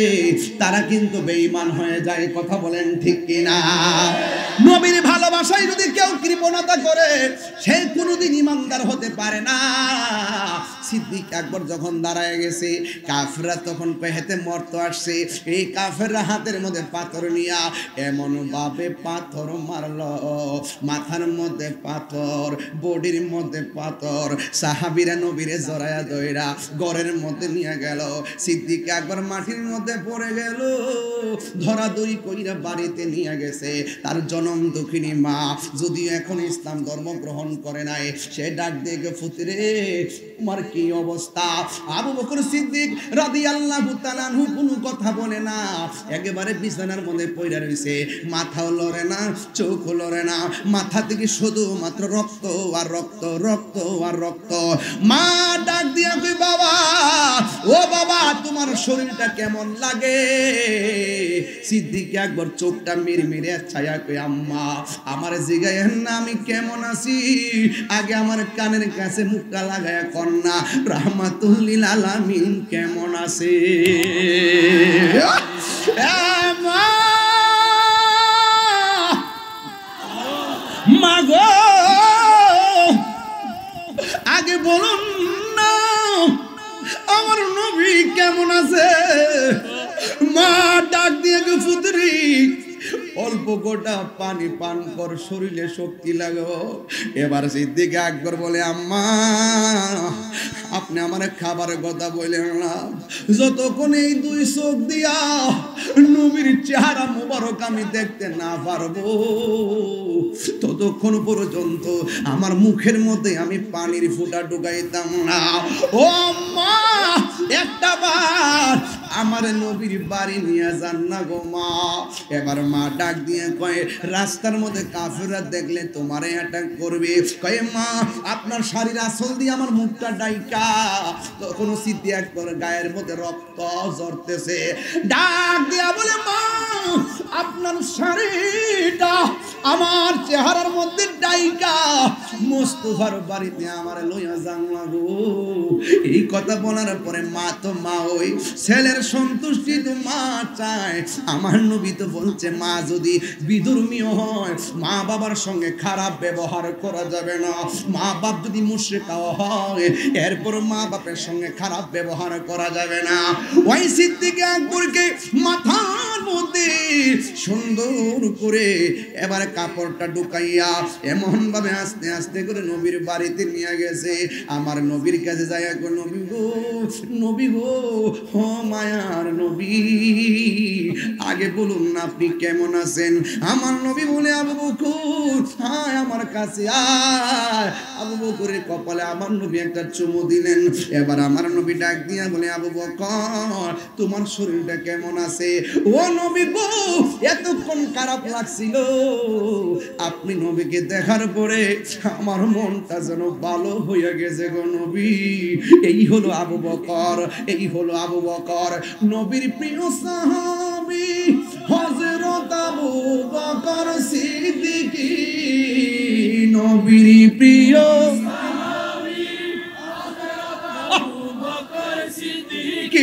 তারা কিন্তু বেঈমান হয়ে যায়। কথা বলেন ঠিক কিনা? নবীর ভালোবাসায় যদি কেউ কৃপণতা করে সে কোনোদিন ইমানদার হতে পারে না। সিদ্দিক আকবর যখন দাঁড়ায় গেছে কাফেররা তখন পেহেতে মরতে আসছে, এই কাফেররা হাতের মধ্যে পাথর নিয়া এমন ভাবে পাথর মারলো, মাথার মধ্যে পাথর, বডির মধ্যে পাথর, সাহাবীরা নবীরে জড়ায়া দইরা ঘরের মধ্যে নিয়ে গেল। সিদ্দিক আকবর মাটির মধ্যে পড়ে গেল, ধরাধরি কইরা বাড়িতে নিয়ে গেছে। তার জনম দুঃখিনী মা যদিও এখন ইসলাম ধর্ম গ্রহণ করে নাই, সে ডাক দিয়ে ফুতরে তোমার কি অবস্থা? আবু বকর সিদ্দিক রাদিয়াল্লাহু তাআলা আনহু কোনো কথা বলে না, একেবারে বিছানার মধ্যে পড়ে রইছে, মাথাও লড়ে না, চোখও লড়ে না, মাথা থেকে শুধুমাত্র রক্ত আর রক্ত, রক্ত আর রক্ত। মা ডাক দিয়া কই বাবা, ও বাবা তোমার শরীরটা কেমন লাগে? সিদ্দিক আকবর চোখটা মিরমিরে ছায়া কই আম্মা আমার জিগায়েন না আমি কেমন আছি, আগে আমার কানের কাছে মুখটা লাগায়া কন্যা রাহমাতুল লিল আলামিন কেমন আছে? মা গো আগে বলুন না আমার নবী কেমন আছে? মা ডাক দিয়ে ফুতরি অল্প গোটা পানি পান কর, শরীরে শক্তি লাগো। এবার সিদ্দিক আকবর বলে আম্মা আপনি আমার খাবারের কথা বললেন না, যতক্ষণ এই দুই চোখ দিয়া নবীর চেহারা মুবারক আমি দেখতে না পারবো ততক্ষণ পর্যন্ত আমার মুখের মধ্যে আমি পানির ফোঁটা ঢুকাইতাম না। ও আম্মা একটা বার আমার নবীর বাড়ি নিয়ে যান না গো মা। এবার মা ডাক দিয়ে কয় রাস্তার মধ্যে কাফেররা দেখলে তোমারে অ্যাটাক করবে, কয় মা আপনার শাড়ির আঁচল দিয়ে আমার মুখটা ডাইকা। তখন সিদ্দিক আকবর গায়ের মধ্যে রক্ত ঝরতেছে, ডাক দিয়া বলে মা আপনার শাড়িটা আমার চেহারার মধ্যে ডাইকা মোস্তফার বাড়িতে আমার লইয়া যান না গো। এই কথা বলার পরে মা তো মা, ওই ছেলের সন্তুষ্টি তো মা চায়। আমার নবী তো বলছে মা যদি বিধর্মীয় হয় মা বাবার সঙ্গে খারাপ ব্যবহার করা যাবে না, মা বাপ যদি মুশরিকাও হয় এরপর মা বাপের সঙ্গে খারাপ ব্যবহার করা যাবে না। ওই সিদ্দিক আকবরকে মাথার মধ্যে সুন্দর করে এবার কাপড়টা ঢুকাইয়া এমন ভাবে আস্তে আস্তে করে নবীর বাড়িতে নিয়ে গেছে। আমার নবীর কাছে যায় নবী গো, নবী গো, ও মায়ার নবী আগে বলুন না আপনি কেমন আছেন? আমার নবী বলে আবু বকর আয় আমার কাছে আয়। আবু বকরের কপালে আমার নবী একটা চুমু দিলেন। এবার আমার নবী ডাক দিয়া বলে আবু বকর তোমার শরীরটা কেমন আছে? ও নবী গো এতক্ষণ খারাপ লাগছিল, আপনি নবীকে দেখার পরে আমার মনটা যেন ভালো হয়ে গেছে গো নবী। এই হলো আবু বকর, এই হলো আবু বকর নবীর প্রিয় সাহাবী হযরত আবু বকর সিদ্দিক, নবীর প্রিয় সাহাবী হযরত আবু বকর সিদ্দিক,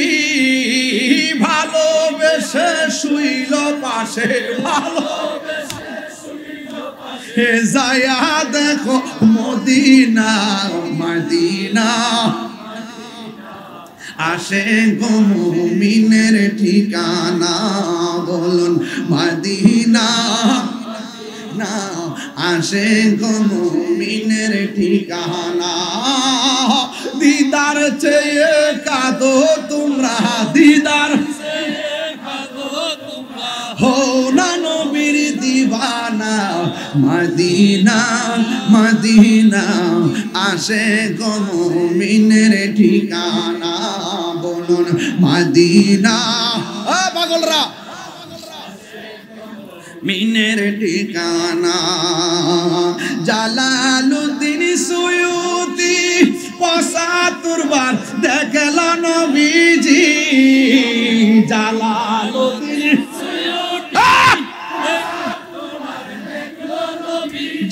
ভালোবেসে শুইল পাশে, ভালোবেসে শুইল পাশে, যায়া দেখো মদিনা মদিনা। আসে গো মুমিনের ঠিকানা বলুন মদিনা না আসে গো মুমিনের ঠিকানা দিদার চেয়ে কাঁদো তোমরা দিদার হো না নবীর দিওয়ানা মদিনা মদিনা আসে গো মুমিনের ঠিকানা বলুন মদিনা ও পাগলরা মিনের ঠিকানা জালালউদ্দিন সুয়ুতি ৭৫ বার দেখল নবীজি জালালউদ্দিন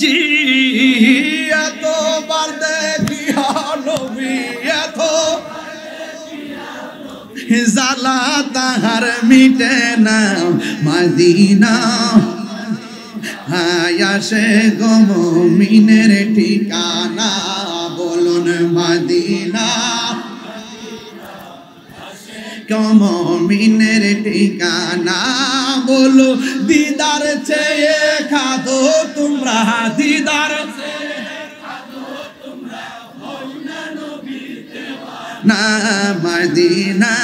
জি এতবার দেখিয়া নবী এত জালা তাহার মিটে না মদিনা আসে গো মুমিনের ঠিকানা বলুন মদিনা মুমিনের ঠিকানা বলো দিদার চেয়ে খাদো তোমরা দিদার না মদিনা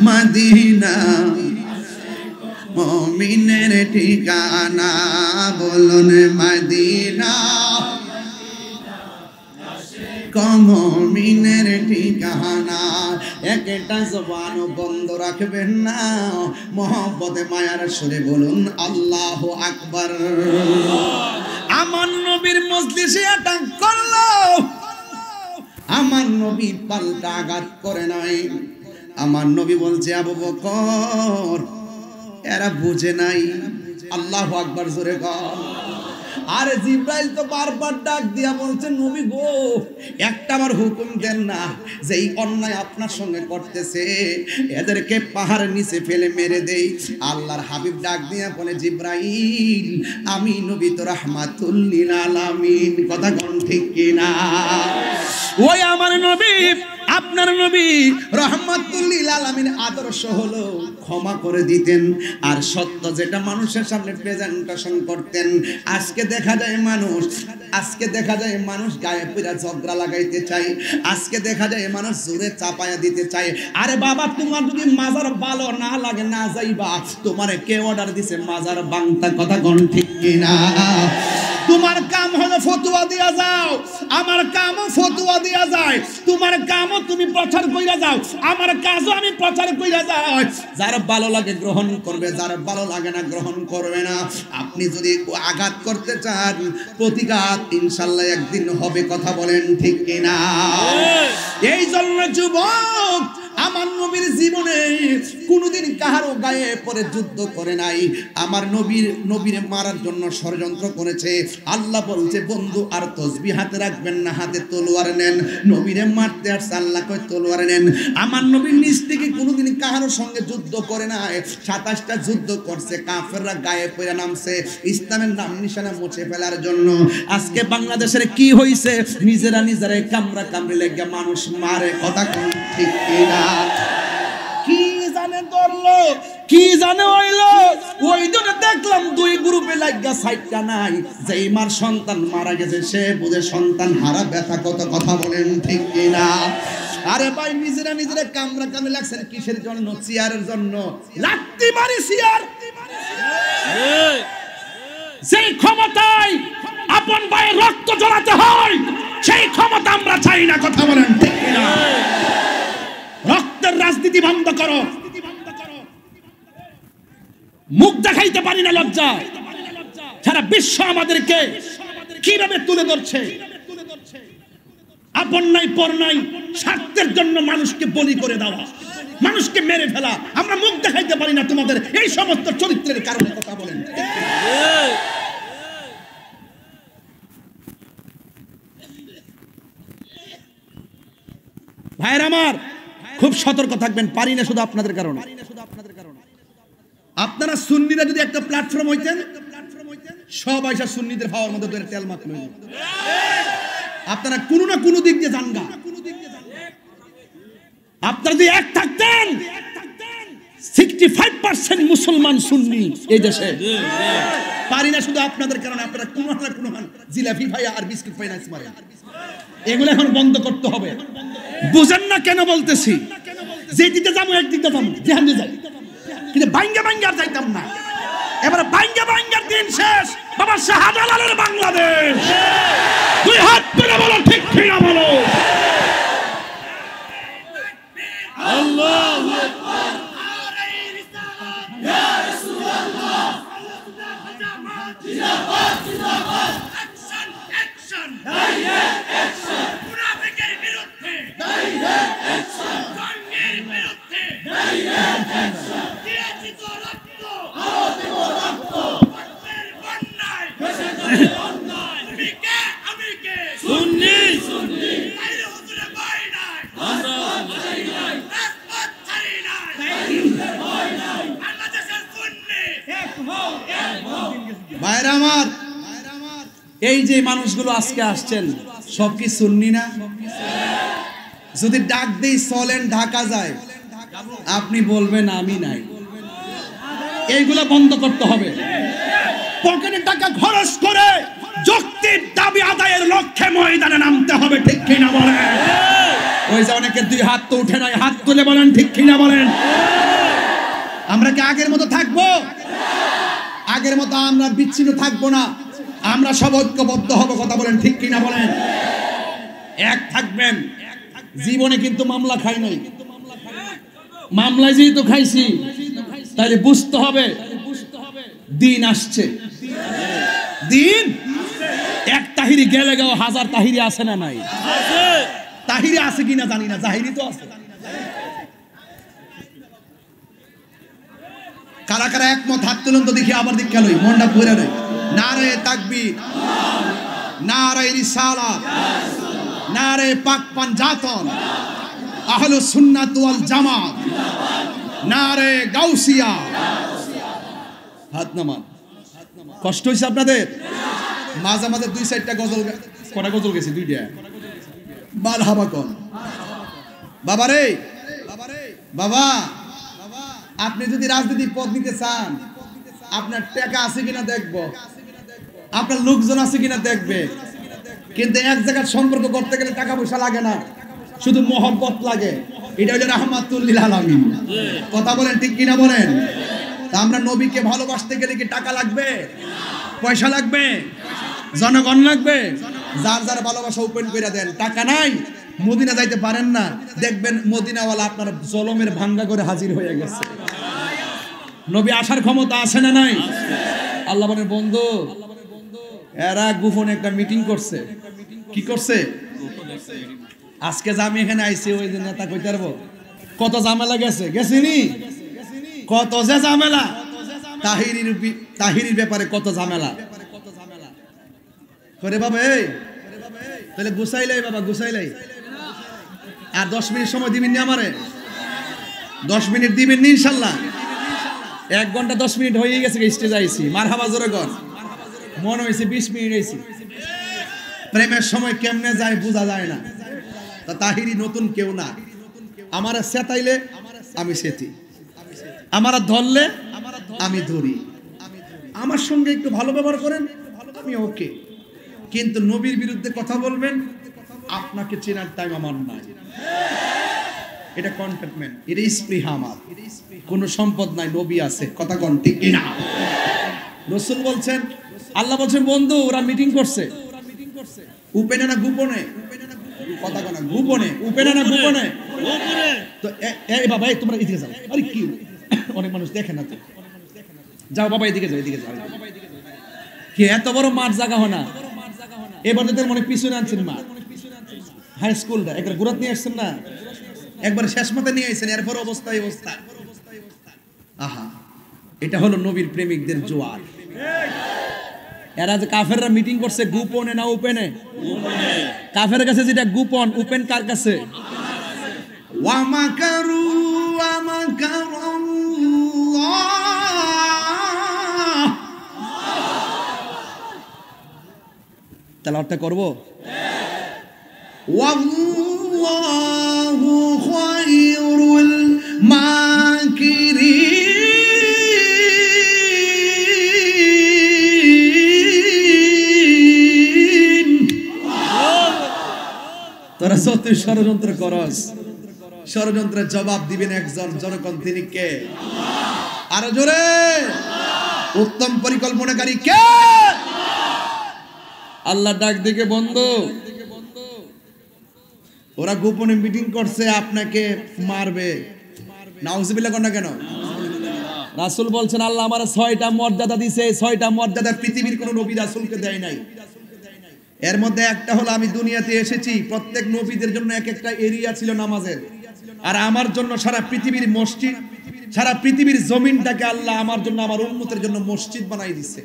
মদিনা মুমিনের ঠিকানা বলুন মদিনা মুমিনের ঠিকানা একটা জবান বন্ধ রাখবেন না মহব্বতে মায়ার সুরে বলুন আল্লাহু আকবার আমার নবীর মজলিসে অ্যাটাক করলো আমার নবী পাল্টা আঘাত করে নাই আমার নবী বলছে আবু বকর এরা বুঝে নাই আল্লাহু আকবার জোরে কর আরে জিব্রাইল তো বারবার ডাক দিয়া বলছে নবী গো একটাবার হুকুম দেন না যে এই অন্যায় আপনার সঙ্গে করতেছে এদেরকে পাহাড়ের নিচে ফেলে মেরে দেই আল্লাহর হাবিব ডাক দিয়া বলে জিব্রাইল আমি নবী তো রাহমাতুল লিল আলামিন কথা কোন ঠিক কিনা ওই আমার নবী আপনার নবী রাহমাতুল লিল আলামিন আদর্শ হলো ক্ষমা করে দিতেন আর সত্য যেটা মানুষের সামনে প্রেজেন্টেশন করতেন আজকে দেখা যায় মানুষ গায়ে পুরা ঝগড়া লাগাইতে চায় আজকে দেখা যায় মানুষ জোরে চাপায়া দিতে চায় আরে বাবা তোমার যদি মাজার ভালো না লাগে না যাইবা তোমারে কে অর্ডার দিছে মাজার বাংতা কথা কোন ঠিক কিনা তোমার কাম হলো ফতোয়া দিয়া যাও আমার কামও ফতোয়া দিয়া যায় তোমার কামও তুমি প্রচার কইরা যাও আমার কাজও আমি প্রচার কইরা যাই যার ভালো লাগে গ্রহণ করবে যার ভালো লাগে না গ্রহণ করবে না আপনি যদি আঘাত করতে চান প্রতিঘাত ইনশাআল্লাহ একদিন হবে কথা বলেন ঠিক কিনা এই জন্য যুবক আমার নবীর জীবনে কোনোদিন কাহারও গায়ে পরে যুদ্ধ করে নাই আমার নবীর মারার জন্য ষড়যন্ত্র করেছে আল্লাহ বলছে বন্ধু আর তসবিহ হাতে রাখবেন না হাতে তলোয়ার নেন নবীরে মারতে আসছে আল্লাহ কয় তলোয়ার নেন আমার নবীর নিজ থেকে কোনোদিন কাহারও সঙ্গে যুদ্ধ করে নাই ২৭টা যুদ্ধ করছে কাফেররা গায়ে পড়ে নামছে ইসলামের নাম নিশানা মুছে ফেলার জন্য আজকে বাংলাদেশের কি হইছে নিজেরাই কামড়া কামড়ি লেগে মানুষ মারে কথা কোন ঠিক কিনা কি জানে ধরলো কি জানে হইলো ওই দিন দেখলাম দুই গ্রুপে লাগা সাইটটা নাই যেই মার সন্তান মারা গেছে সে বুঝে সন্তান হারা ব্যথা কত কথা বলেন ঠিক কিনা আরে ভাই নিজেরা কামরা কামে লাগছেন কিসের জন্য চেয়ারের জন্য লাত্তি মারি চেয়ার সেই ক্ষমতায় আপন ভাইয়ের রক্ত ঝরাতে হয় সেই ক্ষমতা আমরা চাই না কথা বলেন ঠিক কিনা রক্তের রাজনীতি বন্ধ করো মুখ দেখাইতে পারি না লজ্জা সারা বিশ্ব আমাদেরকে কিভাবে তুলে ধরছে আপন নাই পর নাই স্বার্থের জন্য মানুষকে বলি করে দেওয়া মানুষকে মেরে ফেলা আমরা মুখ দেখাইতে পারি না তোমাদের এই সমস্ত চরিত্রের কারণে কথা বলেন ভাইয়ের আমার খুব সতর্ক থাকবেন পারি না শুধু আপনাদের কারণে আপনারা সুন্নিরা যদি একটা প্ল্যাটফর্ম হইতেন সব আইসা সুন্নিদের ভাওয়ার মধ্যে ধরে তেল মাখলো আপনারা কোনো না কোনো দিক দিয়ে জানগা আপনারা যদি এক থাকতেন 65% মুসলমান সুন্নি এই দেশে। পারি না শুধু আপনাদের কারণে, আপনারা কোনো না কোনো জিলাপি ভাই আর বিস্কুট পাই না মারে, এগুলো এখন বন্ধ করতে হবে। বুঝেন না কেন বলতেছি? যে দিতে যাবো একদিকে যাবো, যেখান দিয়ে যাই, কিন্তু ভাঙ্গা ভাঙ্গা আর যাইতাম না। এবারে ভাঙ্গা ভাঙ্গার দিন শেষ। বাবা শাহজালালের বাংলাদেশ, দুই হাত তুলে বলো ঠিক কিনা বলো। আল্লাহু আকবার। ইয়া রাসূলুল্লাহ জিন্দাবাদ জিন্দাবাদ। Action action, direct action. মুনাফিকের বিরুদ্ধে ডাইরেক্ট অ্যাকশন, জঙ্গের বিরুদ্ধে ডাইরেক্ট অ্যাকশন। দিয়েছি তো রক্ত, আরো দেব রক্ত। রক্তের বন্যায় ভেসে যাবে অন্যায়। তুমি কে আমি কে, সুন্নি সুন্নি। তাইলে হুজুরে ভয় নাই, আমরা ভয় নাই, রাজপথ ছাড়ি নাই, তাইলে ভয় নাই। বাংলাদেশের সুন্নি এক হও, এক হও। ভাইরা আমার, এই যে মানুষগুলো আজকে আসছেন সব কি সুন্নি না? যদি ডাক দেই চলেন ঢাকা যায়, আপনি বলবেন আমি নাই। এইগুলো বন্ধ করতে হবে। পকেটে টাকা খরচ করে যৌক্তিক দাবি আদায়ের লক্ষ্যে ময়দানে নামতে হবে, ঠিক কিনা বলেন? ওই যে অনেকের দুই হাত তো উঠে নাই, হাত তুলে বলেন ঠিক কিনা বলেন। আমরা কি আগের মতো থাকবো? আগের মতো আমরা বিচ্ছিন্ন থাকবো না, আমরা সব ঐক্যবদ্ধ হব। কথা বলেন ঠিক কিনা বলেন। এক থাকবেন। জীবনে কিন্তু মামলা খাই নাই, মামলায় যেহেতু খাইছি তাহলে বুঝতে হবে দিন আসছে। দিন এক তাহিরি গেলে গেও হাজার তাহিরি আছে না নাই? তাহিরি আছে কিনা জানি না, জাহিরি তো আছে। কারা কারা একমত হাত তুলুন তো দেখি, আবার দীক্ষা লই, মনটা ভরে লই। নারে তাকবীর, নারে রিসালাত, নারে পাক পাঞ্জাতন, আহলুস সুন্নাত ওয়াল জামাত, নারে গাউসিয়া। হাত নামান। কষ্ট হইছে আপনাদের? মাঝে মাঝে দুই চারটা গজল, কটা গজল গেছে? দুইটা। মারহাবা কোন বাবা রে, বাবা আপনি যদি রাজনীতির পদ নিতে চান, আপনার টাকা আছে কিনা দেখবো, আপনার লোকজন আছে কিনা দেখবে। কিন্তু এক জায়গার সম্পর্ক করতে গেলে টাকা পয়সা লাগে না, শুধু মহব্বত লাগে। এটা হলো রাহমাতুল লিল আলামিন। কথা বলেন ঠিক কিনা বলেন। তা আমরা নবীকে ভালোবাসতে গেলে কি টাকা লাগবে, পয়সা লাগবে, জনগণ লাগবে? যার যার ভালোবাসা ওপেন করে দেন। টাকা নাই, মদিনা যাইতে পারেন না, দেখবেন মদিনাওয়ালা আপনার জলমের ভাঙ্গা করে হাজির হয়ে গেছে। নবী আসার ক্ষমতা আছে না নাই? আল্লাহ বলেন বন্ধু, এরা গোপনে একটা মিটিং করছে। কি করছে? আজকে যে আমি এখানে আইছি, ওই যে নেতা কইতে পারবো কত ঝামেলা গেছে, গেছিনি? কত যে ঝামেলা, তাহিরির ব্যাপারে কত ঝামেলা করে বাবা। এই তাহলে গুছাইলাই বাবা, গুছাইলাই। আর 10 মিনিট সময় দিবেন নি আমারে? 10 মিনিট দিবেন নি ইনশাল্লাহ? 1 ঘন্টা 10 মিনিট হয়ে গেছে স্টেজে আইছি। মারহাবা জোরে কর। মনে হয়েছে 20 মিনিট হয়েছে। প্রেমের সময় কেমনে যায় বোঝা যায় না। তা তাহিরি নতুন কেউ না। আমারা সেতাইলে আমি সেতি, আমারা ধরলে আমি ধরি। আমার সঙ্গে একটু ভালো ব্যবহার করেন, আমি ওকে। কিন্তু নবীর বিরুদ্ধে কথা বলবেন, আপনাকে চেনার টাইম আমার নাই। এটা কন্টেটমেন্ট, এটা স্পৃহা। আমার কোনো সম্পদ নাই, নবী আছে। কথা কন ঠিক কিনা? রাসূল বলছেন, আল্লাহ বলছেন বন্ধু ওরা মিটিং করছে। উপেনে না গোপনে? কথা কনা গোপনে। উপেনে না গোপনে? তো এই বাবা, এই তোমরা এদিকে যাও। আরে কি, অনেক মানুষ দেখে না তো। যাও বাবা এদিকে যাও, এদিকে যাও। কি এত বড় মাঠ জায়গা হয় না? এবার তোদের মনে পিছনে আনছেন মাঠ, হাই স্কুলটা একবার গুরাত নিয়ে আসছেন না, একবার শেষ মতে নিয়ে আসছেন। এরপর অবস্থা অবস্থা। আহা, এটা হলো নবীর প্রেমিকদের জোয়ার। এরা যে কাফেররা মিটিং করছে, গোপনে না ওপেনে? কাফের কাছে যেটা গোপন, ওপেন কার কাছে? ওয়া মাকারু ওয়া মাকারুল্লাহ। তেলাওয়াতটা করব? ওয়াল্লাহু খায়রুল ষড়যন্ত্র করস, ষড়যন্ত্রের জবাব দিবেন একজন, জনগণ তিনি কে? আরো জোরে, উত্তম পরিকল্পনাকারী কে? আল্লাহ ডাক দিকে বন্ধু, ওরা গোপনে মিটিং করছে আপনাকে মারবে। নাউজুবিল্লাহ কর না কেন? রাসূল বলছেন আল্লাহ আমার 6টা মর্যাদা দিয়েছে, 6টা মর্যাদা পৃথিবীর কোন নবী রাসূলকে দেয় নাই। এর মধ্যে একটা হলো আমি দুনিয়াতে এসেছি, প্রত্যেক নবীদের জন্য এক একটা এরিয়া ছিল নামাজের, আর আমার জন্য সারা পৃথিবীর মসজিদ, সারা পৃথিবীর জমিনটাকে আল্লাহ আমার জন্য, আমার উম্মতের জন্য মসজিদ বানাই দিচ্ছে।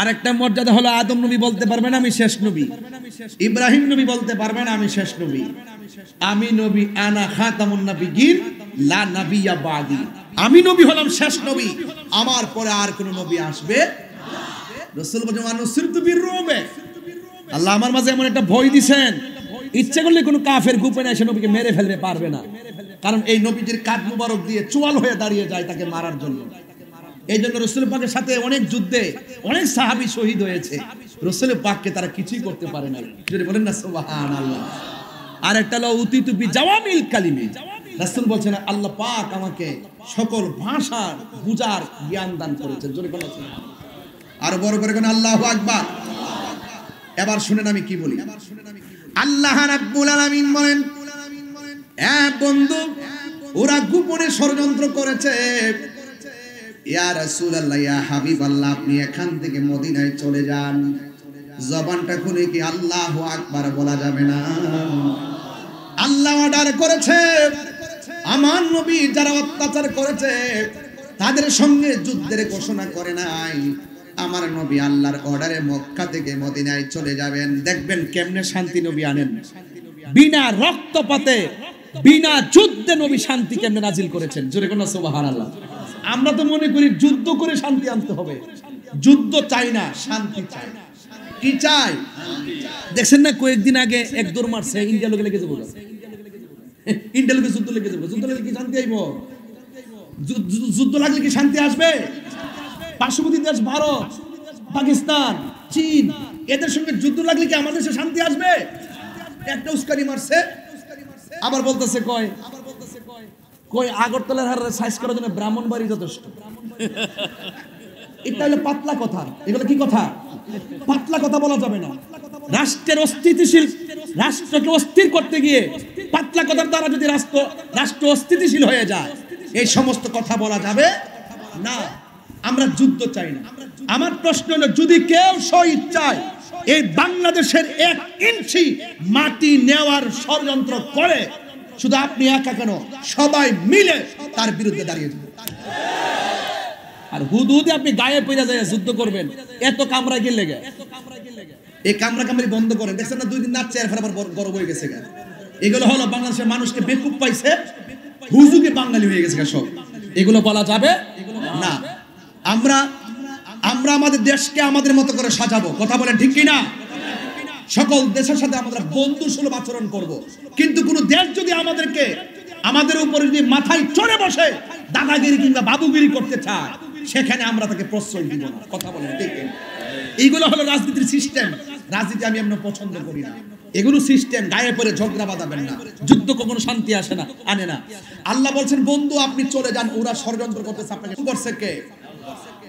আর একটা মর্যাদা হলো আদম নবী বলতে পারবেন আমি শেষ নবী, ইব্রাহিম নবী বলতে পারবেন আমি শেষ নবী, আমি নবী, আনা খাতামুন নাবিয়্যিন লা নাবিয়্যা বাদি, আমি নবী হলাম শেষ নবী, আমার পরে আর কোন নবী আসবে। রাসূল বলেন আনুসিরতু বিররুবে, আল্লাহ আমার মাঝে এমন একটা ভয় দিবেন, ইচ্ছে করলে কোনো কাফের গোপনে এসে নবীকে মেরে ফেলতে পারবে না, কারণ এই নবীজির কাঁধ মুবারক দিয়ে চোয়াল হয়ে দাঁড়িয়ে যায় তাকে মারার জন্য। এই জন্য রাসূল পাকের সাথে অনেক যুদ্ধে অনেক সাহাবী শহীদ হয়েছে, রাসূল পাককে তারা কিছুই করতে পারে নাই। যদি বলেন না সুবহানাল্লাহ। আর একটা হলো উতিতু বি জাওয়ামিল কালিমি, রাসূল বলছেন আল্লাহ পাক আমাকে সকল ভাষার বুঝার জ্ঞান দান করেছেন। জোরে বলেন আর বড় করে কোন আল্লাহু আকবার। এবার শুনেন আমি কি বলি। আল্লাহ রাব্বুল আলামিন বলেন, এ বন্ধু ওরা গোপনে ষড়যন্ত্র করেছে, ইয়া রাসূলুল্লাহ, ইয়া হাবিবাল্লাহ, আপনি এখান থেকে মদিনায় চলে যান। জবানটা খুলে কি আল্লাহু আকবার বলা যাবে না? আল্লাহ অর্ডার করেছে, আমার নবী যারা অত্যাচার করেছে তাদের সঙ্গে যুদ্ধের ঘোষণা করে নাই, আমার নবী আল্লাহর অর্ডারে মক্কা থেকে মদিনায় চলে যাবেন। দেখবেন কেমনে শান্তি নবী আনেন, বিনা রক্তপাতে, বিনা যুদ্ধে নবী শান্তি কেমনে নাজিল করেছেন। জোরে কোন সুবহানাল্লাহ। আমরা তো মনে করি যুদ্ধ করে শান্তি আনতে হবে, যুদ্ধ চাই না, শান্তি চাই। কি চাই? দেখছেন না কয়েকদিন আগে এক দৌড় মারছে, ইন্ডিয়া লোকে লেগে যাবো, ইন্ডিয়া লোকে যুদ্ধ লেগে যাবো, যুদ্ধ লাগলে কি শান্তি আইব? যুদ্ধ লাগলে কি শান্তি আসবে? পার্শ্ববর্তী দেশ ভারত, পাকিস্তান, চীন, এদের সঙ্গে যুদ্ধ লাগলে কি আমাদের দেশে শান্তি আসবে? একটা উস্কানি মারছে, আবার বলতেছে কয় আগরতলার হার সাইজ করার জন্য ব্রাহ্মণবাড়ি যথেষ্ট। এটা হলো পাতলা কথা। এগুলো কি কথা? পাতলা কথা বলা যাবে না। রাষ্ট্রের অস্থিতিশীল, রাষ্ট্রকে অস্থির করতে গিয়ে পাতলা কথার দ্বারা যদি রাষ্ট্র অস্থিতিশীল হয়ে যায়, এই সমস্ত কথা বলা যাবে না। আমরা যুদ্ধ চাই না। আমার প্রশ্ন হলো, যদি কেউ স্বইচ্ছায় এই বাংলাদেশের 1 ইঞ্চি মাটি নেওয়ার ষড়যন্ত্র করে, শুধু আপনি একা কেন, সবাই মিলে তার বিরুদ্ধে দাঁড়িয়ে যাবেন। আর হুদুদে আপনি গায়ে পড়ে যায় যুদ্ধ করবেন, এত কামরা গেলে গে, এই কামরা কামড়ি বন্ধ করেন। দেখছেন না 2 দিন নাচছে, এরপর আবার গরম হয়ে গেছে। এগুলো হলো বাংলাদেশের মানুষকে বেকুব পাইছে, হুজুগে বাঙালি হয়ে গেছে সব। এগুলো বলা যাবে না। আমরা আমাদের দেশকে আমাদের মতো করে সাজাবো, কথা বলেন ঠিক কিনা? সকল দেশের সাথে আমরা বন্ধুসুলভ আচরণ করব, কিন্তু কোন দেশ যদি আমাদের উপরে যদি মাথায় চড়ে বসে দাদাগিরি কিংবা বাবুগিরি করতে চায়, সেখানে আমরা তাকে প্রশ্রয় দিব না। কথা বলেন ঠিক? এইগুলো হলো রাজনীতির সিস্টেম। রাজনীতি আমি এমন পছন্দ করি না। এগুলো সিস্টেম, গায়ে পড়ে ঝগড়া বাঁধাবেন না। যুদ্ধ কখনো শান্তি আসে না, আনে না। আল্লাহ বলছেন বন্ধু আপনি চলে যান, ওরা ষড়যন্ত্র করতেছে। আপনাকে করছে কে?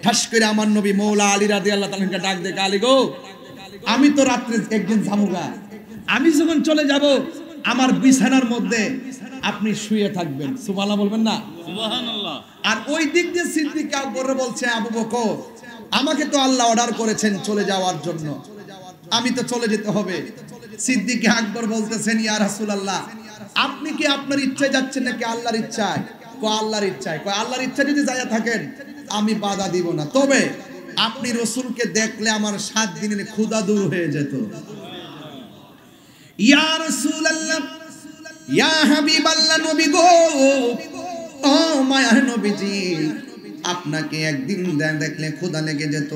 ঠাস করে আমার নবী মৌলা আলী রাদিয়াল্লাহু তাআলাকে ডাক দেখে, আলী গো, আমি তো রাত্রে একদিন জামুগা, আমি যখন চলে যাব আমার বিছানার মধ্যে আপনি শুয়ে থাকবেন। সুবহানাল্লাহ বলবেন না? সুবহানাল্লাহ। আর ওই দিক দিয়ে সিদ্দিক আকবর বলছে, আবু বকর, আমাকে তো আল্লাহ অর্ডার করেছেন চলে যাওয়ার জন্য, আমি তো চলে যেতে হবে। সিদ্দিক আকবর বলতেছেন, ইয়া রাসূলুল্লাহ, আপনি কি আপনার ইচ্ছায় যাচ্ছেন নাকি আল্লাহর ইচ্ছায়? কয় আল্লাহর ইচ্ছায়। কয় আল্লাহর ইচ্ছা যদি যায় থাকেন আমি বাধা দিব না, তবে আপনি রাসূলকে দেখলে আমার 7 দিনের ক্ষুধা দূর হয়ে যেত। ইয়া রাসূলুল্লাহ, ইয়া হাবিবাল্লাহ, নবী গো, ও মায়ার নবীজি, আপনাকে একদিন দেখলে ক্ষুধা লেগে যেত,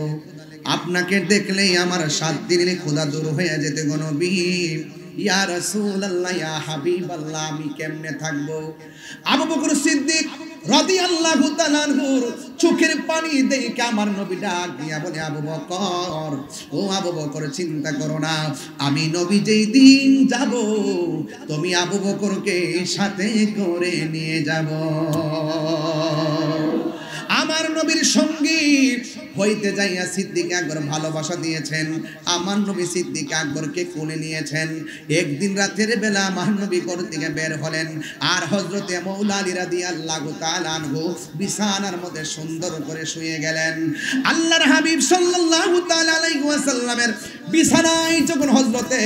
আপনাকে দেখলেই আমার 7 দিনের ক্ষুধা দূর হয়ে যেত গো নবী। ইয়া রাসূলুল্লাহ, ইয়া হাবিবাল্লাহ, আমি কেমনে থাকবো? আবু বকর সিদ্দিক রাদিয়াল্লাহু তাআলা আনহু চোখের পানি দেখে আমার নবী ডাক দিয়া বলে, আবু বকর, ও আবু বকর, চিন্তা করো না, আমি নবী যেই দিন যাব তুমি আবু বকরকে সাথে করে নিয়ে যাব। আমার নবীর সঙ্গী হইতে যাইয়া সিদ্দিক আকবর ভালোবাসা দিয়েছেন। আমার নবী সিদ্দিক আকবরকে কোলে নিয়েছেন। একদিন রাতের বেলা আমার নবী ঘর থেকে বের হলেন, আর হযরতে মৌলা আলী রাদিয়াল্লাহু তাআলা আনহু বিছানার মধ্যে সুন্দর করে শুয়ে গেলেন। আল্লাহর হাবিব সাল্লাল্লাহু তাআলা আলাইহি ওয়াসাল্লামের বিছানায় যখন হযরতে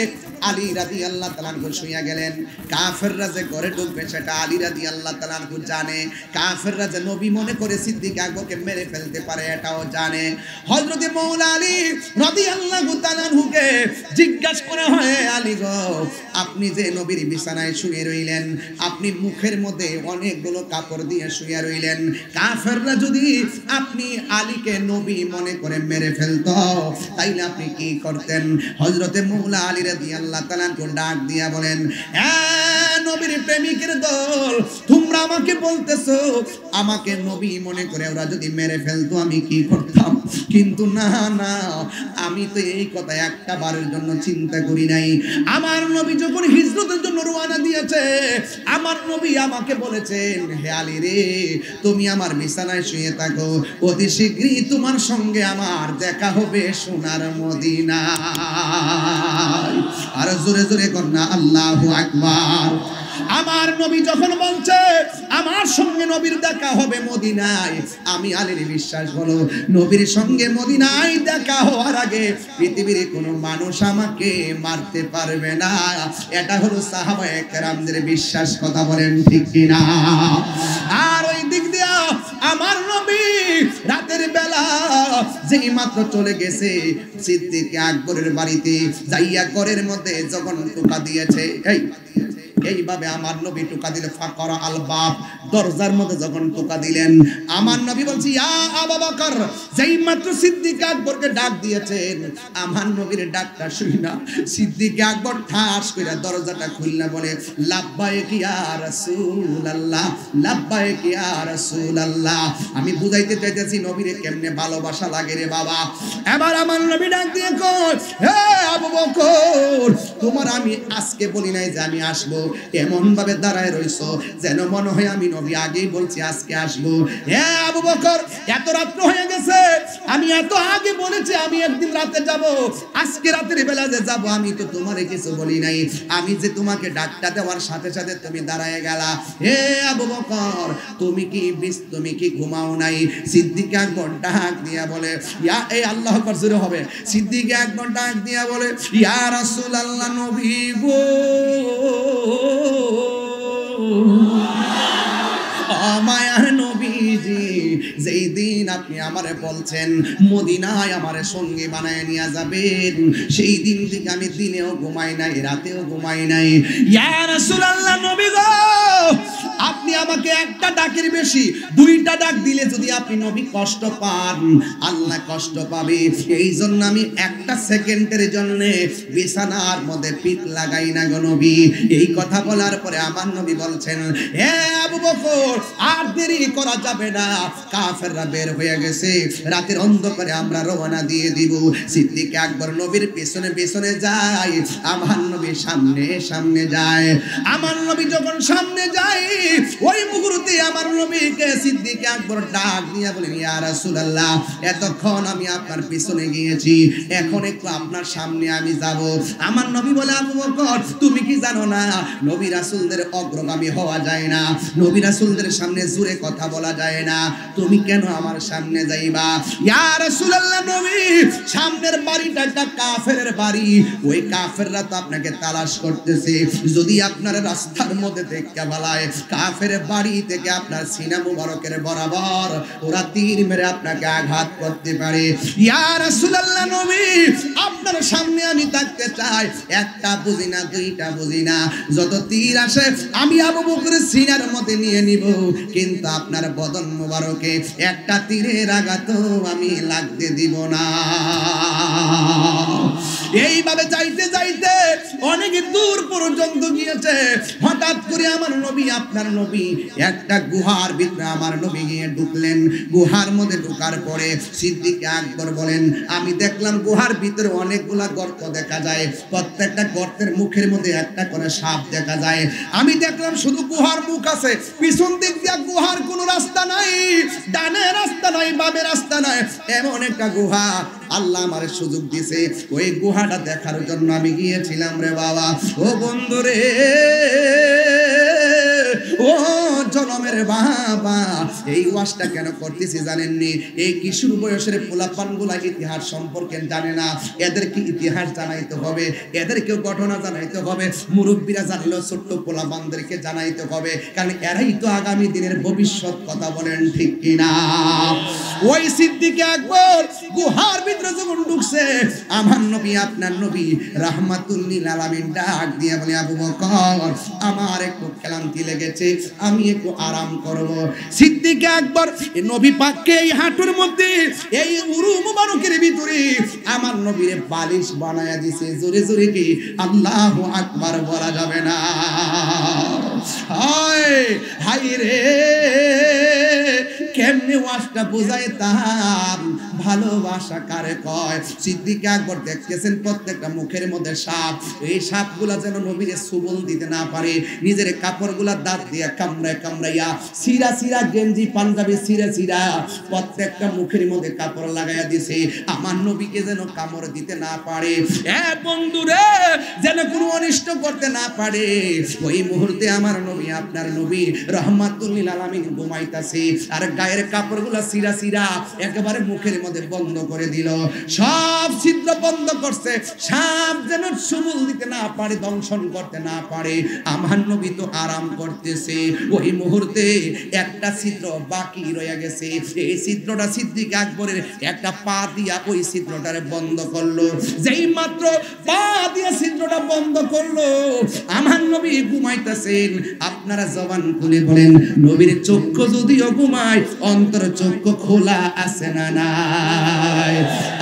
আলী রাদিয়াল্লাহু তাআলা আনহু শুয়ে গেলেন, কাফেররা যে ঘরে ঢুকবে সেটা আলী রাদিয়াল্লাহু তাআলা আনহু জানে। কাফেররা যে নবী মনে করে সিদ্দিক আকবরকে মেরে ফেলতে পারে এটাও জানে। হযরতে মৌলা আলী রাদিয়াল্লাহু তাআলা আনহুকে জিজ্ঞাসা করা হয়, আলী গো, আপনি যে নবীর বিছানায় শুয়ে রইলেন, আপনি মুখের মধ্যে অনেকগুলো কাপড় দিয়ে শুয়ে রইলেন, কাফেররা যদি আপনি আলীকে নবী মনে করে মেরে ফেলতো তাইলে আপনি কি করতেন? হযরতে মৌলা আলী রাদিয়াল্লাহু তাআলা আনহু ডাক দিয়া বলেন, নবীর প্রেমিকের দল, তোমরা আমাকে বলতেছো আমাকে নবী মনে করে ওরা যদি মেরে ফেলতো আমি কি করতাম? কিন্তু না না, আমি তো এই কথা একটা বারের জন্য চিন্তা করি নাই। আমার নবী যখন হিজরতের জন্য রওনা দিয়েছে, আমার নবী আমাকে বলেছেন, হে আলী রে, তুমি আমার বিছানায় শুয়ে থাকো, অতি শীঘ্রই তোমার সঙ্গে আমার দেখা হবে সোনার মদিনায়। আর জোরে জোরে কর না আল্লাহু আকবার। আমার নবী যখন বলছে আমার সঙ্গে নবীর দেখা হবে মদিনায়, আমি আলীর বিশ্বাস হলো নবীর সঙ্গে মদিনায় দেখা হওয়ার আগে পৃথিবীর কোনো মানুষ আমাকে মারতে পারবে না। এটা হলো সাহাবায়ে কেরামদের বিশ্বাস। কথা বলেন ঠিক কিনা? আর ওই দিক দিয়া আমার নবী রাতের বেলা যেই মাত্র চলে গেছে সিদ্দিক আকবরের বাড়িতে, যাইয়া ঘরের মধ্যে যখন টোকা দিয়েছে, এইভাবে আমার নবী টোকা দিলে ফাকরা আল বাব, দরজার মধ্যে যখন টোকা দিলেন, আমার নবী বলছি, ইয়া আবু বকর, যেই মাত্র সিদ্দিক আকবরকে ডাক দিয়েছেন, আমার নবীর ডাকটা শুনি না সিদ্দিক আকবর ঠাস কইরা দরজাটা খুললা বলে, লাব্বাইক ইয়া রাসূলুল্লাহ, লাব্বাইক ইয়া রাসূলুল্লাহ। আমি বুঝাইতে চাইতেছি নবীরে কেমনে ভালোবাসা লাগে রে বাবা। এবার আমার নবী ডাক দিয়ে কই, হে আবু বকর, তোমার আমি আজকে বলি নাই যে আমি আসবো, এমন ভাবে দাঁড়ায় রইছো যেন মনে হয় আমি নবী আগেই বলছি আজকে আসবো। হে আবু বকর, এত রাত্র হয়ে গেছে, আমি এত আগে বলেছি আমি একদিন রাতে যাব, আজকে রাতের বেলা যে যাব আমি তো তোমারে কিছু বলি নাই, আমি যে তোমাকে ডাকটা দেওয়ার সাথে সাথে তুমি দাঁড়ায় গেলা। হে আবু বকর, তুমি কি ঘুমাও নাই? সিদ্দিক আকবর ডাক দিয়া বলে, ইয়া, এই আল্লাহু আকবার জোরে হবে, সিদ্দিক আকবর ডাক দিয়া বলে, ইয়া রাসূলুল্লাহ, নবী গো, মায়ার নবীজি, যেই দিন আপনি আমারে বলছেন মদিনায় আমারে সঙ্গী বানায় নিয়ে যাবেন, সেই দিন থেকে আমি দিনেও ঘুমাই নাই, রাতেও ঘুমাই নাই। ইয়া রাসূলুল্লাহ, নবী গো, আপনি আমাকে একটা ডাকের বেশি দুইটা ডাক দিলে যদি আপনি নবী কষ্ট পান, আল্লাহ কষ্ট পাবে, এই জন্য আমি একটা সেকেন্ডের জন্য বিছানার মধ্যে পিঠ লাগাই না গো নবী। এই কথা বলার পরে আমার নবী বলছেন, হে আবু বকর, আর দেরি করা যাবে না, কাফেররা বের হয়ে গেছে, রাতের অন্ধকারে আমরা রওনা দিয়ে দিব। সিদ্দিক আকবর নবীর পেছনে পেছনে যায়, আমার নবী সামনে সামনে যায়। আমার নবী যখন সামনে যায়, ওই মুহূর্তে আমার নবীকে সিদ্দিক আকবর ডাক দিয়া বলেন, ইয়া রাসূলুল্লাহ, এতক্ষণ আমি আপনার পিছনে গিয়েছি, এখন একটু আপনার সামনে আমি যাব। আমার নবী বলে, আবু বকর, তুমি কি জানো না নবী রাসূলদের অগ্রগামী হওয়া যায় না, নবী রাসূলদের সামনে জোরে কথা বলা যায় না, তুমি কেন আমার সামনে যাইবা? ইয়া রাসূলুল্লাহ, নবী, সামনের বাড়িটা একটা কাফেরের বাড়ি, ওই কাফেররা তো আপনাকে তালাশ করতেছে, যদি আপনার রাস্তার মধ্যে দেখতে বলায় কাফের বাড়ি থেকে আপনার সিনা মুবারকের বরাবর ওরা তীর মেরে আপনাকে আঘাত করতে পারে। ইয়া রাসূলুল্লাহ, নবী, আপনার সামনে আমি থাকতে চাই, একটা বুঝি না, দুইটা বুঝি না, যত তীর আসে আমি আবু বকরের সিনার মধ্যে নিয়ে নিব, কিন্তু আপনার বদন মুবারকে একটা তীরের আঘাত আমি লাগতে দিব না। এইভাবে যাইতে যাইতে অনেক দূর পর্যন্ত গিয়েছে। হঠাৎ করে আমার নবী আপনার নবী একটা গুহার ভিতরে আমার নবী গিয়ে ঢুকলেন। গুহার মধ্যে ঢোকার পরে সিদ্দিক আকবর বলেন, আমি দেখলাম গুহার ভিতরে অনেকগুলা গর্ত দেখা যায়, প্রত্যেকটা গর্তের মুখের মধ্যে একটা করে সাপ দেখা যায়। আমি দেখলাম শুধু গুহার মুখ আছে, পিছন দিক দিয়ে গুহার কোনো রাস্তা নাই, ডানে রাস্তা নাই, বামে রাস্তা নাই, এমন একটা গুহা আল্লাহ আমার সুযোগ দিয়েছে। ওই গুহাটা দেখার জন্য আমি গিয়েছিলাম রে বাবা। ও বন্ধু রে, ও জনমের বাবা, এই ওয়াজটা কেন করতেছি জানেননি? এই কিশোর বয়সের পোলাপানগুলা ইতিহাস সম্পর্কে জানে না, এদেরকে ইতিহাস জানাইতে হবে, এদেরকেও ঘটনা জানাইতে হবে। মুরব্বীরা জানলেও ছোট্ট পোলাপানদেরকে জানাইতে হবে, কারণ এরাই তো আগামী দিনের ভবিষ্যৎ। কথা বলেন ঠিক কিনা? ওই সিদ্দিক আকবর গুহার ভিতরে যখন ঢুকছে, আমার নবী আপনার নবী রাহমাতুল লিল আলামিন ডাক দিয়ে বলে, আবু বকর আমার একটু ক্লান্তি লেগেছে, আমি একটু আরাম করব। সিদ্দিক আকবর নবী পাককে এই হাঁটুর মধ্যে এই উরু মুবারকের ভিতরে আমার নবীর বালিশ বানায়া দিয়েছে। জোরে জোরে কি আল্লাহু আকবার বলা যাবে না? হায় হায় রে, কেমনে ওয়াজটা বুঝাইতাম, ভালোবাসা কারে কয়। সিদ্দিক আকবর দেখতেছেন প্রত্যেকটা মুখের মধ্যে সাপ, এই সাপগুলা যেন নবীরে সুবল দিতে না পারে, নিজের কাপড়গুলা দাঁত দিয়ে কামড়ায় কামড়াইয়া সিরা সিরা গেঞ্জি পাঞ্জাবি সিরা সিরা প্রত্যেকটা মুখের মধ্যে কাপড় লাগাইয়া দিছে, আমার নবীকে যেন কামড় দিতে না পারে, বন্ধুরে যেন কোনো অনিষ্ট করতে না পারে। ওই মুহূর্তে আমার নবী আপনার নবী রাহমাতুল লিল আলামিন ঘুমাইতাছে, আর গায়ের কাপড়গুলা সিরা সিরা একেবারে মুখের মধ্যে বন্ধ করে দিল, সব ছিদ্র বন্ধ করছে, সাপ যেন সুবল দিতে না পারে, দংশন করতে না পারে। আমার নবী তো আরাম করতেছে, ওই মুহূর্তে একটা ছিদ্র বাকি রয়ে গেছে, এই ছিদ্রটা সিদ্দিক আকবরের একটা পা দিয়া ওই ছিদ্রটারে বন্ধ করলো। যেই মাত্র পা দিয়া ছিদ্রটা বন্ধ করলো, আমার নবী ঘুমাইতেছেন। আপনারা জবান খুলে বলেন, নবীর চক্ষু যদিও ঘুমায়, অন্তর চক্ষু খোলা আছে না নাই?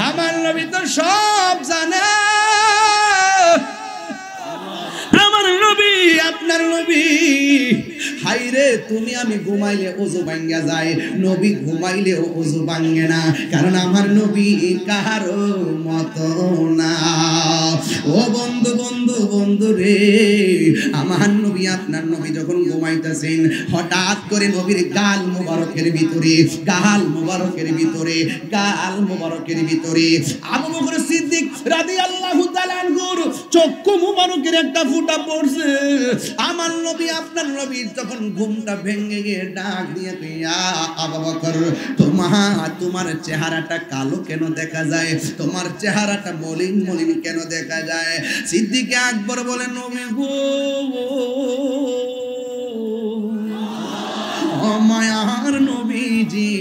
আমার নবী তো সব জানে। আমার নবী আপনার নবী, হাইরে তুমি আমি ঘুমাইলে ওযু ভাঙ্গা যায়, নবী ঘুমাইলে ওযু ভাঙ্গে না, কারণ আমার নবী কারো মতো না। ও বন্ধু বন্ধু বন্ধু রে, আমার নবী আপনার নবী যখন ঘুমাইতেছেন, হঠাৎ করে নবীর গাল মুবারকের ভিতরে আবু বকর সিদ্দিক রাদিয়াল্লাহু তাআলা আনহুর চক্ষু মুবারকের একটা ফুটা পড়ছে। আমার নবী আপনার নবী যখন ঘুমটা ভেঙে গিয়ে ডাক দিয়ে, আবু বকর তোমার চেহারাটা কালো কেন দেখা যায়, তোমার চেহারাটা মলিন মলিন কেন দেখা যায়? সিদ্দিক আকবর বলেন, নবী গো, মায়ার নবীজি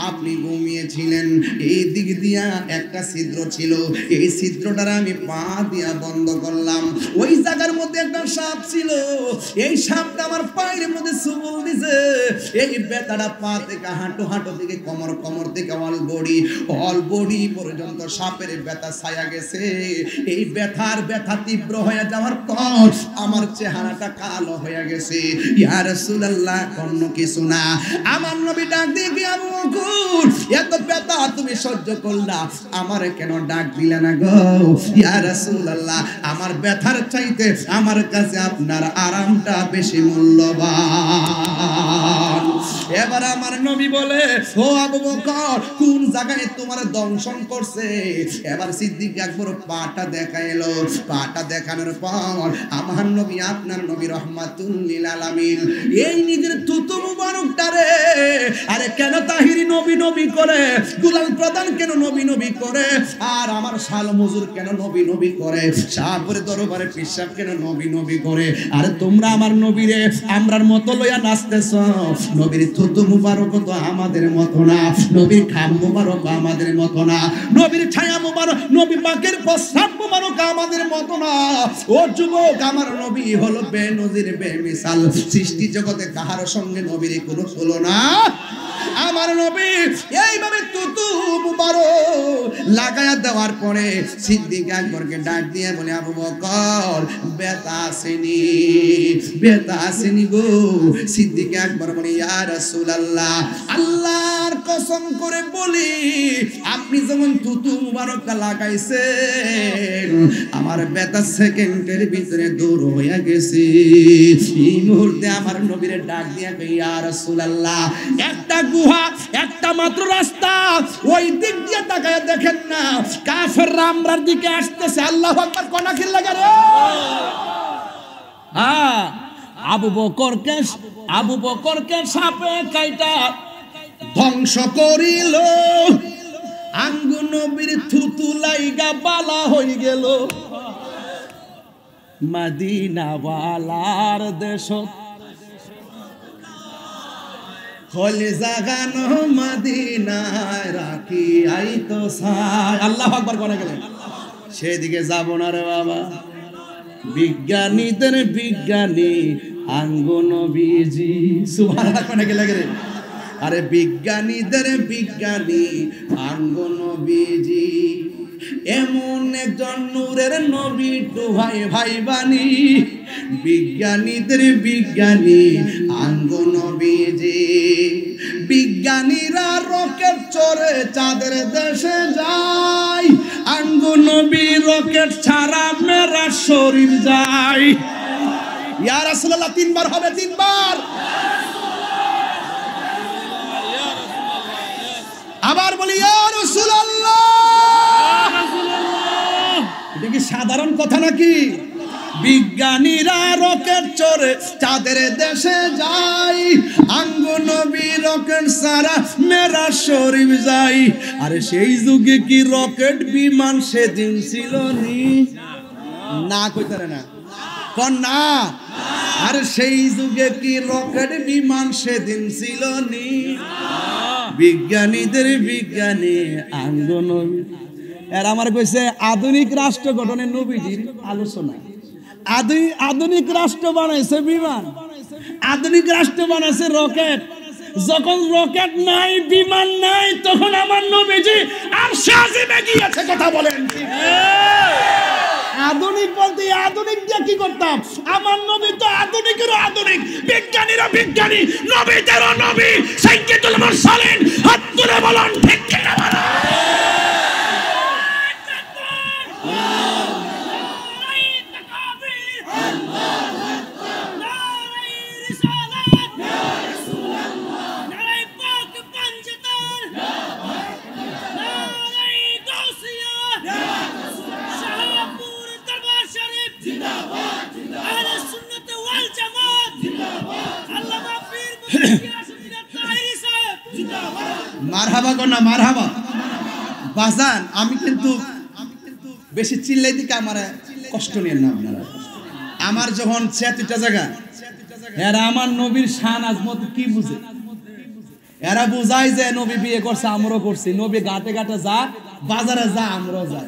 আপনি ঘুমিয়েছিলেন, এই দিক দিয়া একটা ছিদ্র ছিল, এই ছিদ্রটার আমি পা দিয়া বন্ধ করলাম, ওই জায়গার মধ্যে একটা সাপ ছিল, এই সাপটা আমার পায়ের মধ্যে সুবল দিছে, এই ব্যথাটা পা থেকে হাঁটু থেকে কোমর থেকে অল বডি পর্যন্ত সাপের ব্যথা ছায়া গেছে। এই ব্যথা তীব্র হয়ে যাওয়ার পর আমার চেহারাটা কালো হয়ে গেছে। ইয়া রাসূলুল্লাহ, অন্য কিছু না। আমার নবী ডাক দিয়ে কি, আবু বকর এত ব্যথা তুমি সহ্য করলা, আমার কেন ডাক দিলে না গো? ইয়া রাসূলুল্লাহ, আমার ব্যথার চাইতে আমার কাছে আপনার আরামটা বেশি মূল্যবান। এবার আমার নবী বলে, ও আবু বকর কোন জায়গায় তোমার দংশন করছে? এবার সিদ্দিক আকবর পাটা দেখাইলো, পাটা দেখানোর পর আমার নবী আপনার নবী রাহমাতুল লিল আলামিন এই নিজের থুতু মুবারকটারে, আরে কেন তাহিরি নবী নবী করে, দুলাল প্রধান কেন নবী নবী করে, আর আমার শাল মজুর কেন নবী নবী করে, শাহপুরের দরবারে পিসাব কেন নবী নবী করে, আরে তোমরা আমার নবীরে আমরার মতো লইয়া নাচতেছ, নবীর থুতু মুবারক তো আমাদের মতো না, নবীর খাম মুবারক আমাদের মতো না, নবীর ছায়া মুবারক নবী পাকের প্রস্রাব মুবারক আমাদের মতো না। ও যুবক, আমার নবী হলো বেনজির বেমিসাল, সৃষ্টি জগতে কাহার সঙ্গে নবীর কোনো তুলনা। আমার নবী এইভাবে তুতু মুবারক লাগায়া দেওয়ার পরে সিদ্দিক আকবরকে ডাক দিয়ে বলে, আবু বকর বেতা আসেনি গো। সিদ্দিক আকবর বলে, ইয়া রাসূলুল্লাহ, আল্লাহর কসম করে বলি, আপনি যখন থুতু মুবারক লাগাইছেন আমার বেতা সেকেন্ডের ভিতরে দূর হয়ে গেছে। এই মুহূর্তে আমার নবীর ডাক দিয়ে কই, ইয়া রাসূলুল্লাহ, একটা গুহা, একটা মাত্র রাস্তা, ওই দিক দিয়ে তাকায় দেখেন না, কাফেররা আমরার দিকে আসতেছে। আল্লাহু আকবার, কোনা কি লাগে রে? হ্যাঁ, আবু বকরকে সাপে কাইটা ধ্বংস করিল, আঙ্গু নবীর থুতু লাইগা বালা হয়ে গেল। মদিনাওয়ালার দেশ হলে জাগানো মদিনায় রাখি আইতো সাই। আল্লাহু আকবার কোনা গেলেন? সেদিকে যাব না রে বাবা। বিজ্ঞানীদের বিজ্ঞানী আঙ্গু নবীজি, সুবহানাল্লাহ কোনা গেলে রে? আরে বিজ্ঞানীদের বিজ্ঞানী আঙ্গু নবীজি, এমন একজন নূরের নবী তো ভাই বানি। বিজ্ঞানীদের বিজ্ঞানী আঙ্গু নবীজি, বিজ্ঞানীরা রকেট চড়ে চাঁদের দেশে যায়, আঙ্গু নবী রকেট ছাড়া মেরা শরীর যায়। ইয়া রাসূলুল্লাহ, তিনবার হবে, তিনবার। আবার বলি, ইয়া রাসূলুল্লাহ। এটা কি সাধারণ কথা নাকি? বিজ্ঞানীরা রকেট চড়ে চাঁদের দেশে যায়, আঙ্গু নবী রকেট ছাড়া মেরা শরীর যায়। আরে সেই যুগে কি রকেট বিমান সেদিন ছিল নি? না কইতারে না, কোন না? আরে সেই যুগে কি রকেট বিমান সেদিন ছিল নি? বিজ্ঞানীদের বিজ্ঞানী আঙ্গু নবী। এর আমার কইছে আধুনিক রাষ্ট্র গঠনের নবীজির আলোচনা। আধুনিক রাষ্ট্র বানাইছে বিমান, আধুনিক রাষ্ট্র বানাইছে রকেট। যখন রকেট নাই, বিমান নাই, তখন আমার নবীজি আরশে আজিমে গিয়েছে। কথা বলেন ঠিক? আধুনিক বলতে আধুনিক দিয়ে কি করতাম? আমার নবী তো আধুনিকেরও আধুনিক, বিজ্ঞানীরা বিজ্ঞানী, নবীদেরও নবী। সাইয়্যিদুল মুরসালিন, হাত তুলে বলুন ঠিক কি না বলুন? মারহাবা কোন না? মারহাবা বাজান। আমি কিন্তু বেশি চিল্লাই দিকে আমার কষ্ট নিয়ে না আপনারা। আমার যখন 76টা জায়গা, এরা আমার নবীর শান আজমত কি বুঝে? এরা বুঝায় যে নবী বিয়ে করছে, আমরাও করছি। নবী ঘাটে ঘাটে যা, বাজারে যা, আমরাও যাই।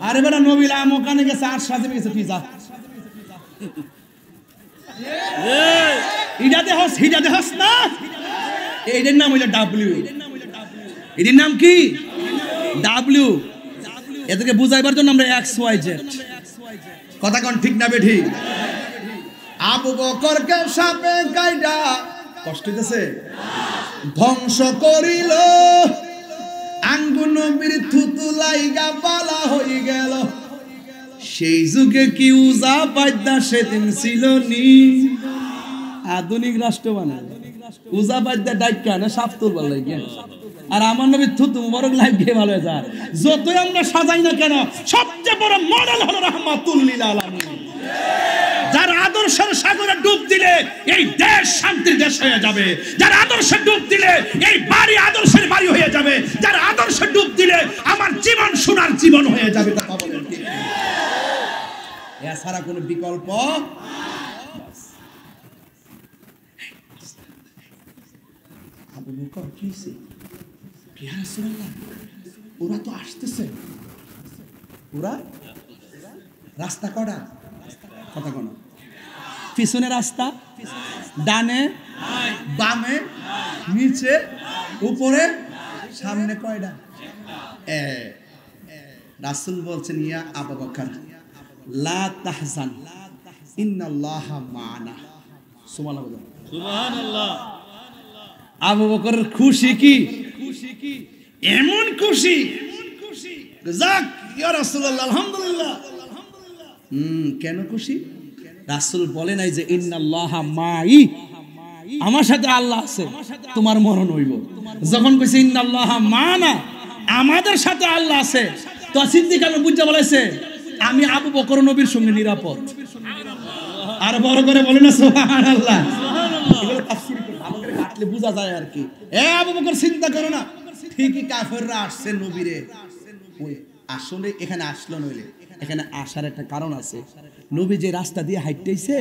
আরে বেটা নবী ওখানে গেছে, আর সাজে গেছে, তুই যা। ইডাতে হস, হিডাতে হস না। এইটার নাম হইলো ডাব্লিউ। এটির নাম কি? ডাব্লিউ। এদেরকে বুঝাইবার জন্য আমরা XYZ। কথা কোন ঠিক না বেঠি? আবু বকরকে সাপে কাইটা কষ্ট হইতেছে, ধ্বংস করিল, আঙ্গু নবীর থুতু লাইগা বালা হয়ে গেল। সেই যুগে কি উজা বাদ্যা সেদিন ছিল নি? আধুনিক রাষ্ট্র বানায় উজা বাদ্যা ডাইকা না সাপ তুলবার লাগে। আর আমার নবী থুতু মুবারক লাগিয়ে ভালো হয়ে যায়। যতই আমরা সাজাই না কেন, সবচেয়ে বড় মডেল হলো রাহমাতুল লিল আলামিন। যার আদর্শের সাগরে ডুব দিলে এই দেশ শান্তির দেশ হয়ে যাবে। যার আদর্শে ডুব দিলে এই বাড়ি আদর্শের বাড়ি হয়ে যাবে। যার আদর্শে ডুব দিলে আমার জীবন সোনার জীবন হয়ে যাবে। কথা বলেন কি? এছাড়া কোনো বিকল্প? আবু বকর কিছে? ইয়া রাসূলুল্লাহ, ওরা তো আসতেছে। ওরা রাস্তা কটা? কথা কোন? পিছনে রাস্তা, ডানে, বামে, নিচে, উপরে, সামনে কয়টা? রাসূল বলছেন ইয়া আবু বকর লা তাহজান ইন্নাল্লাহা মা'ানা সুবহানাল্লাহ সুবহানাল্লাহ। আবু বকর খুশি কি এমন খুশি যাক ইয়া রাসূলুল্লাহ আলহামদুলিল্লাহ। কেন খুশি? রাসূল বলে নাই যে ইন্নাল্লাহা মাই, আমার সাথে আল্লাহ আছে তোমার মরণ হইব। যখন কইছে ইন্নাল্লাহা মা'ানা, আমাদের সাথে আল্লাহ আছে, তো সিদ্দিক আকবর বুঝা বলেছে আমি আবু বকর নবীর সঙ্গে নিরাপদ। আর বড় করে বলে না সুবহানাল্লাহ। এগুলো তাফসীর করে ভালো করে কাটলে বোঝা যায় আর কি। আবু বকর চিন্তা করো না, ঠিকই কাফেররা আসছে নবীরে। ওই আসলে এখানে আসলো নইলে, এখানে আসার একটা কারণ আছে। নবী যে রাস্তা দিয়ে হাঁটতেছে,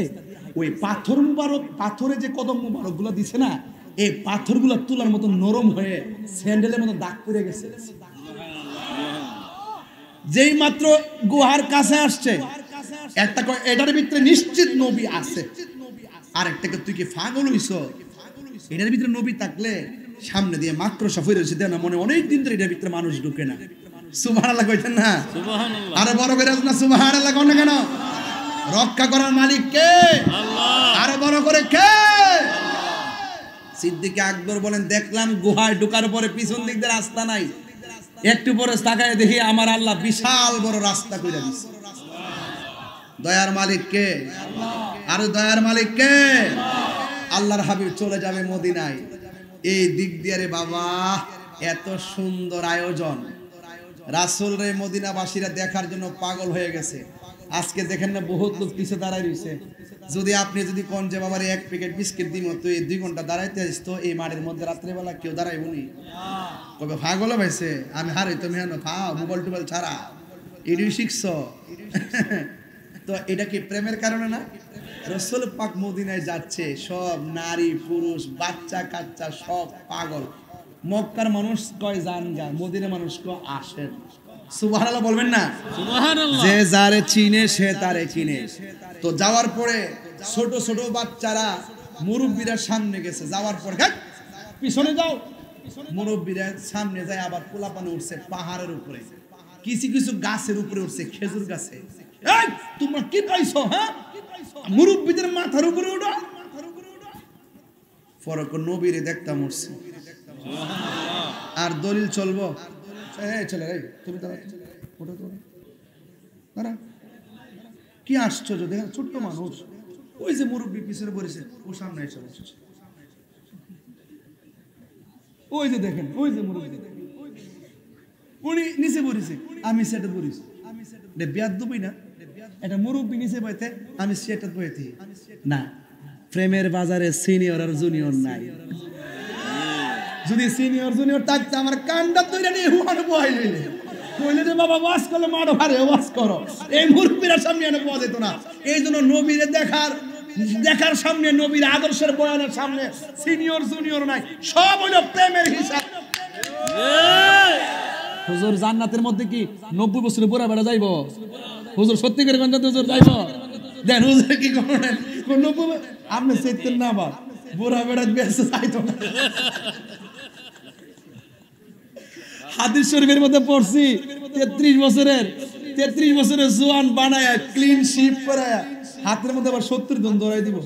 ওই পাথর মুবারক, পাথরে যে কদম মুবারক গুলো দিছে না, এই পাথরগুলো তুলার মতো নরম হয়ে স্যান্ডেলের মতো দাগ পড়ে গেছে। যেই মাত্র গুহার কাছে আসছে, একটা এটার ভিতরে নিশ্চিত নবী আছে। আর একটাকে তুই কি পাগল হইছ? এটার ভিতরে নবী থাকলে সামনে দিয়ে মাত্র সফর হয়েছে দেয় না, মনে অনেক দিন ধরে এটার ভিতরে মানুষ ঢুকে না। সুবহানাল্লাহ কইছেন না? সুবহানাল্লাহ। আরে বড় করে না সুবহানাল্লাহ কোন কেন? রক্ষা করার মালিক কে? আল্লাহ। আরে বড় করে কে? সিদ্দিক আকবর বলেন দেখলাম গুহায় ঢোকার পরে পিছন দিক দিয়ে রাস্তা নাই, একটু পরে তাকায় দেখি আমার আল্লাহ বিশাল বড় রাস্তা কইরা দিছে। দয়ার মালিক কে? আর দয়ার মালিক কে? আল্লাহর হাবিব চলে যাবে মদিনায়। এই দিক দিয়ে রে বাবা এত সুন্দর আয়োজন, রাসূল রে মদিনাবাসীরা দেখার জন্য পাগল হয়ে গেছে। আজকে দেখেন না বহুত লোক পিছে দাঁড়ায় রয়েছে। যদি আপনি যদি কোন যে বাবার এক প্যাকেট বিস্কিট দিমো তো এই 2 ঘন্টা দাঁড়াইতে আসতো, এই মাঠের মধ্যে রাত্রেবেলা কেউ দাঁড়াইবনি? কবে পাগল ভাইছে আমি হারাই তুমি হেন খাও মোবাইল টোবাইল ছাড়া এডি শিখছো। তো এটা কি প্রেমের কারণে না? রাসূল পাক মদিনায় যাচ্ছে, সব নারী পুরুষ বাচ্চা কাচ্চা সব পাগল। মক্কার মানুষ কয় যান গা, মদিনার মানুষ কয় আসেন। সুবহানাল্লাহ বলবেন না? সুবহানাল্লাহ। যে যারে চিনে সে তারে কিনে। তো যাওয়ার পরে ছোট ছোট বাচ্চারা মুরব্বীরা সামনে গেছে, যাওয়ার পরে পিছনে যাও, মুরব্বীরা সামনে যায়। আবার পোলাপানে উঠছে পাহাড়ের উপরে, কিছু কিছু গাছের উপরে উঠছে, খেজুর গাছে। এই তোমরা কি পাইছো? হ্যাঁ, মুরব্বীদের মাথার উপরে উঠো। ফরক নবীরে দেখতাম উঠছে। আর দলিল চলবো? এই চলে রে তুমি দাঁড়া, ওঠো তো দাঁড়া। কি আশ্চর্য দেখেন, ছোট্ট মানুষ, ওই যে মুরব্বী পিছনে বসেছে, ও সামনে এসে বসেছে। ওই যে দেখেন, ওই যে মুরব্বী, উনি নিচে বসেছে, আমি সেটা বসেছি। বেয়াদবি না? এটা মুরব্বী নিচে বইতে, আমি সেটা বইতে না। প্রেমের বাজারে সিনিয়র আর জুনিয়র নাই। যদি সিনিয়র জুনিয়র থাকতে আমার কান্ডা তৈরি নিয়ে হুয়ানো বহাই লইলে কইলে যে বাবা ওয়াজ করলে মারো, ভারে ওয়াজ করো। এই মুরব্বীরা সামনে এনে পাওয়া যেত না। এই জন্য নবীরে দেখার সামনে, নবীর আদর্শের বয়ানের সামনে সিনিয়র জুনিয়র নাই, সব হলো প্রেমের হিসাব। হুজুর জান্নাতের মধ্যে কি 90 বছরের বুড়া বেড়া যাইব? হুজুর সত্যি করে জান্নাতে হুজুর যাইব? দেন হুজুর কি করেন, কোন 90 আপনি চাইতেন না বা বুড়া বেড়া বেঁচে যাইতো না। হাদিস শরীফের মধ্যে পড়ছি 33 বছরের জোয়ান বানায়া ক্লিন শিপ করায়া হাতের মধ্যে আবার 70 জন ধরাই দিব।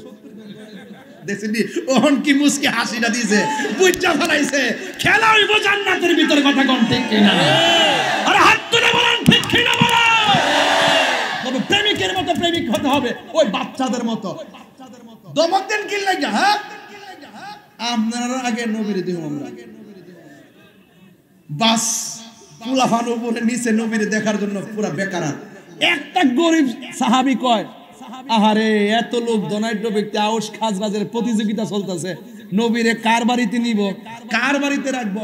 দেখছেন ওহন কি মুস্কি হাসিটা দিয়েছে, বুঝা ফেলাইছে খেলা হইব জান্নাতের ভিতর। কথা কোন ঠিক কিনা? আরে হাত তুলে বলেন ঠিক কিনা বলেন। তবে প্রেমিকের মতো প্রেমিক হতে হবে, ওই বাচ্চাদের মতো। দমক দেন কি লাগা? হ্যাঁ, আপনারা আগে নবীরে দিব আমরা বাস, পুলাফান উপরে নিচে নবীরে দেখার জন্য পুরা বেকার। একটা গরিব সাহাবী কয় আহারে এত লোক ধনাঢ্য ব্যক্তি, আউশ খাজরাজের প্রতিযোগিতা চলতেছে, নবীরে কার বাড়িতে নিব, কার বাড়িতে রাখবো?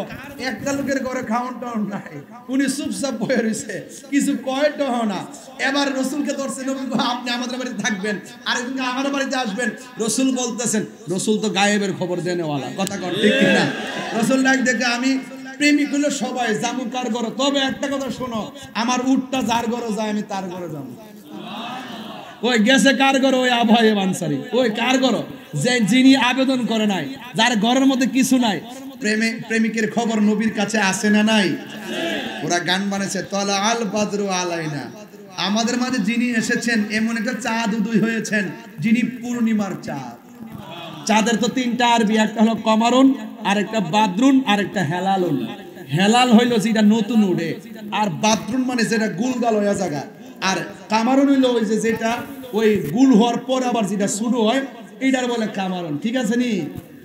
একটা লোকের ঘরে খাওয়ান টাউন নাই, উনি চুপচাপ বয়ে রয়েছে, কিছু কয়টা না। এবার রসুলকে ধরছে, নবী আপনি আমাদের বাড়িতে থাকবেন, আরেকদিন আমার বাড়িতে আসবেন। রসুল বলতেছেন, রসুল তো গায়েবের খবর দেনেওয়ালা, কথা কর ঠিক কিনা? রসুল ডাক দেখে আমি প্রেমিক হলো সবাই যাবো কার ঘরে, তবে একটা কথা শোনো, আমার উটটা যার ঘরে যায় আমি তার ঘরে যাবো। ওই গেছে কার ঘরে? ওই আবহাওয়া আনসারি। ওই কার ঘরে? যে যিনি আবেদন করে নাই, যার ঘরের মধ্যে কিছু নাই। প্রেমিকের খবর নবীর কাছে আসে না নাই? ওরা গান বানাইছে তলা আল বাদরু আলাইনা, আমাদের মাঝে যিনি এসেছেন এমন একটা চাঁদ উদয় হয়েছেন যিনি পূর্ণিমার চাঁদ। চাঁদের তো তিনটা আরবি, একটা হলো কমারুন, আরেকটা বাদরুন, আরেকটা হেলালুন। হেলাল হইলো যেটা নতুন উড়ে, আর বাদরুন মানে যেটা গুলগাল হয়ে জায়গা, আর কামারুন হইলো ওই যে যেটা ওই গুল হওয়ার পর আবার যেটা শুরু হয় এইটার বলে কামারুন। ঠিক আছে নি?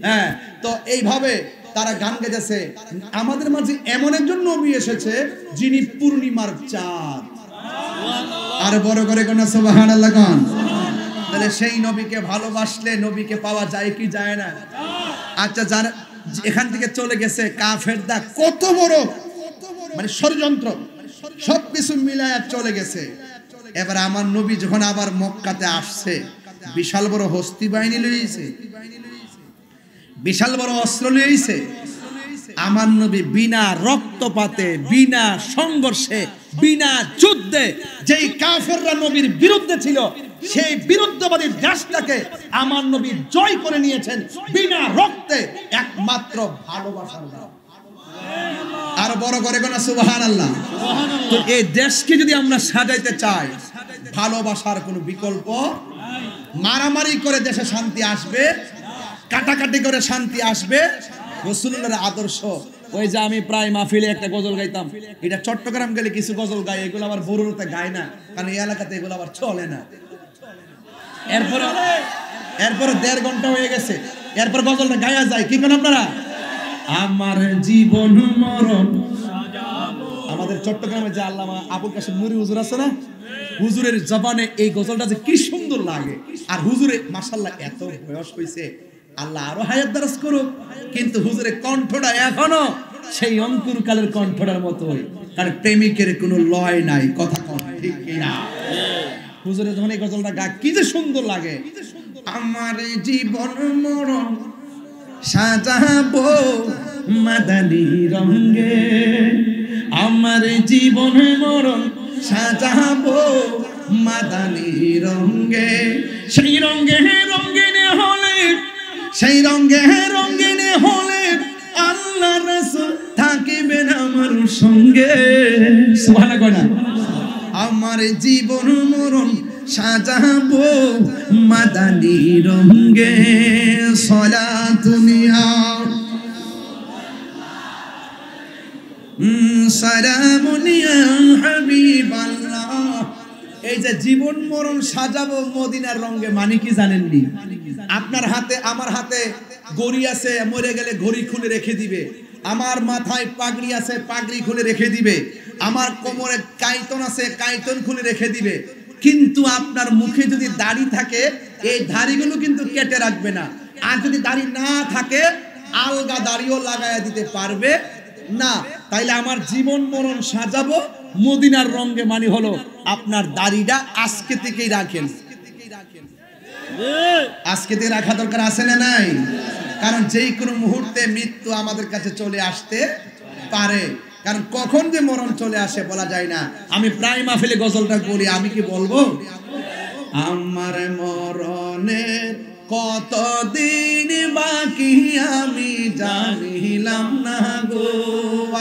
হ্যাঁ, তো এইভাবে তারা গান গেয়েছে। আমাদের মাঝে এমন একজন নবী এসেছে যিনি পূর্ণিমার চাঁদ। আর বড় করে কোন সুবহানাল্লাহ কোন। তাহলে সেই নবীকে ভালোবাসলে নবীকে পাওয়া যায় কি যায় না? আচ্ছা, যারা এখান থেকে চলে গেছে কাফেরদা কত বড় মানে ষড়যন্ত্র, সবকিছু মিলায়া চলে গেছে। এবার আমার নবী যখন আবার মক্কাতে আসছে, বিশাল বড় হস্তি বাহিনী লইছে, বিশাল বড় অস্ত্র লইছে। আমার নবী বিনা রক্তপাতে, বিনা সংঘর্ষে, বিনা যুদ্ধে যেই কাফেররা নবীর বিরুদ্ধে ছিল সেই বিরুদ্ধবাদী দেশটাকে আমার নবী জয় করে নিয়েছেন বিনা রক্তে, একমাত্র ভালোবাসার দ্বারা। আর বড় করে কোন সুবহানাল্লাহ। তো এই দেশকে যদি আমরা সাজাইতে চাই, ভালোবাসার কোনো বিকল্প। মারামারি করে দেশে শান্তি আসবে, কাটাকাটি করে শান্তি আসবে? রাসূলুল্লাহর আদর্শ। ওই যে আমি প্রায় মাহফিলে একটা গজল গাইতাম, এটা চট্টগ্রাম গেলে কিছু গজল গাই, এগুলো আবার বরুড়াতে গায় না, কারণ এই এলাকাতে এগুলো আবার চলে না। এরপর 1.5 ঘন্টা হয়ে গেছে, এরপর গজলটা গায়া যায়। কি করেন আপনারা? আমার জীবন মরণ। আমাদের চট্টগ্রামে যে আল্লামা আবুল কাশেম নুরি হুজুর আছে না, হুজুরের জবানে এই গজলটা যে কি সুন্দর লাগে। আর হুজুরে মাশাআল্লাহ এত বয়স হইছে, আল্লাহ আরো হায়াত দারাজ করুক, কিন্তু হুজুরের কণ্ঠটা এখনো সেই অঙ্কুর কালের কণ্ঠটার মতোই, কারণ প্রেমিকের কোনো লয় নাই। কথা কন ঠিক কি না? হুজুরের যখন এই গজলটা গা কি যে সুন্দর লাগে। আমার জীবন মরণ সাজাবো মাদানী রঙে, আমার জীবন মরণ সাজাবো মাদানী রঙে, সেই রঙে রঙিনে হলে, সেই রঙে রঙিনে হলে আল্লাহ রাসূল থাকিবেন আমার সঙ্গে। সুবহানাল্লাহ কয় না? আমার জীবন মরণ সাজাবো মাদানী রঙে, সালাতুনিয়া সালামুনিয়া হাবিবাল্লাহ। এই যে জীবন মরণ সাজাবো মদিনার রঙে মানে কি জানেননি? আপনার হাতে আমার হাতে ঘড়ি আছে, মরে গেলে ঘড়ি খুলে রেখে দিবে। আমার মাথায় পাগড়ি আছে, পাগড়ি খুলে রেখে দিবে। আমার কোমরে কাইতন আছে, কাইতন খুলে রেখে দিবে। কিন্তু আপনার মুখে যদি দাড়ি থাকে, এই দাড়িগুলো কিন্তু কেটে রাখবে না। আর যদি দাড়ি না থাকে, আলগা দাড়িও লাগায়া দিতে পারবে না। তাইলে আমার জীবন মরণ সাজাবো মদিনার রঙে মানে হলো আপনার দাড়িটা আজকে থেকেই রাখেন। আজকে থেকে রাখা দরকার আছে না নাই? কারণ যেই কোনো মুহূর্তে মৃত্যু আমাদের কাছে চলে আসতে পারে, কারণ কখন যে মরণ চলে আসে বলা যায় না। আমি প্রায় মাহফিলে গজলটা বলি, আমি কি বলবো? আমার মরণের কতদিন বাকি আমি জানিলাম না গো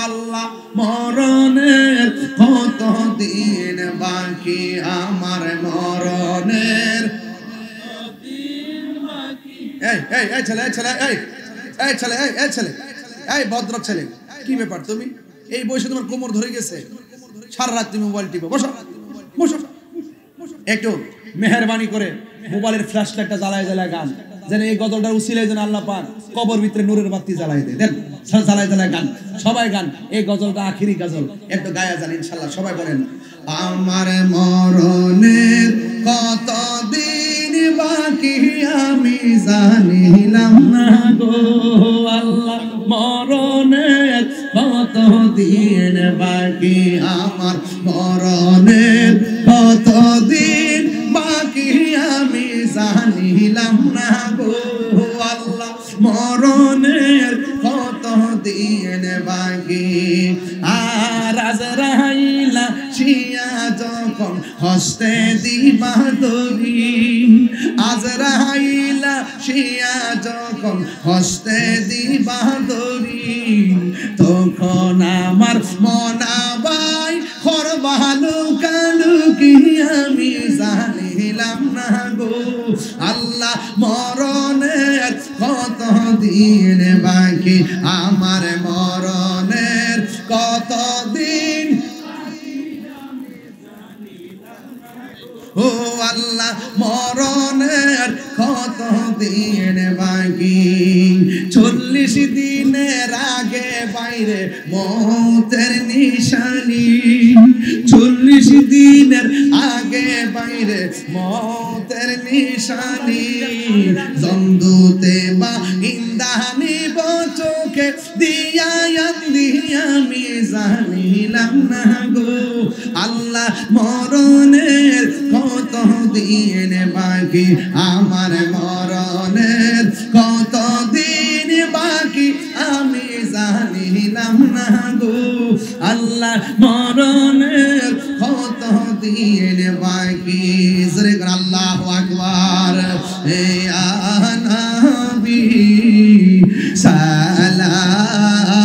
আল্লাহ, মরণের কতদিন বাকি, আমার মরণের এই ছেলে, এই ছেলে, এই ছেলে, এই ছেলে, এই ভদ্র ছেলে, কি ব্যাপার তুমি এই বয়সে তোমার কোমর ধরে গেছে? সারা রাত তুমি মোবাইল টিপো, বসো বসো। একটু মেহেরবানি করে মোবাইলের ফ্ল্যাশ লাইটটা জ্বালায় জ্বালায় গান, যেন এই গজলটার উসিলায় যেন আল্লাহ পাক কবর ভিতরে নূরের বাতি জ্বালায় দেয়। দেন জ্বালায় জ্বালায় গান, সবাই গান। এই গজলটা আখিরি গজল, একটু গায়া যান ইনশাআল্লাহ। সবাই বলেন, আমার মরণের কতদিন বাকি আমি জানিলাম না গো আল্লাহ, মরণের কতদিন বাকি, আমার মরণের কতদিন বাকি আমি জানিলাম না গো আল্লাহ, মরণের কতদিন বাকি। আর আজরাইলা শিয়া যখন হস্তে দিবা দড়ি, আজরাইলা শিয়া যখন হস্তে দিবা দড়ি, তখন আমার মন আমার মরণের কতদিন ও আল্লাহ মরণের কতদিন বাকি 40 দিনের আগে বাইরে মৌতের নিশানি 40 দিনের আগে বাইরে মৌতের নিশানি জন্দুতে বা ইন্দানি চোখে দিয়া আমি জানিলাম না গো আল্লাহ মরণের কত দিন বাকি আমার মরণের কত দিন বাকি আমি জানিলাম না গো আল্লাহ মরণের কত দিন বাকি জোরে করে আল্লাহু আকবার হে নবী সালাম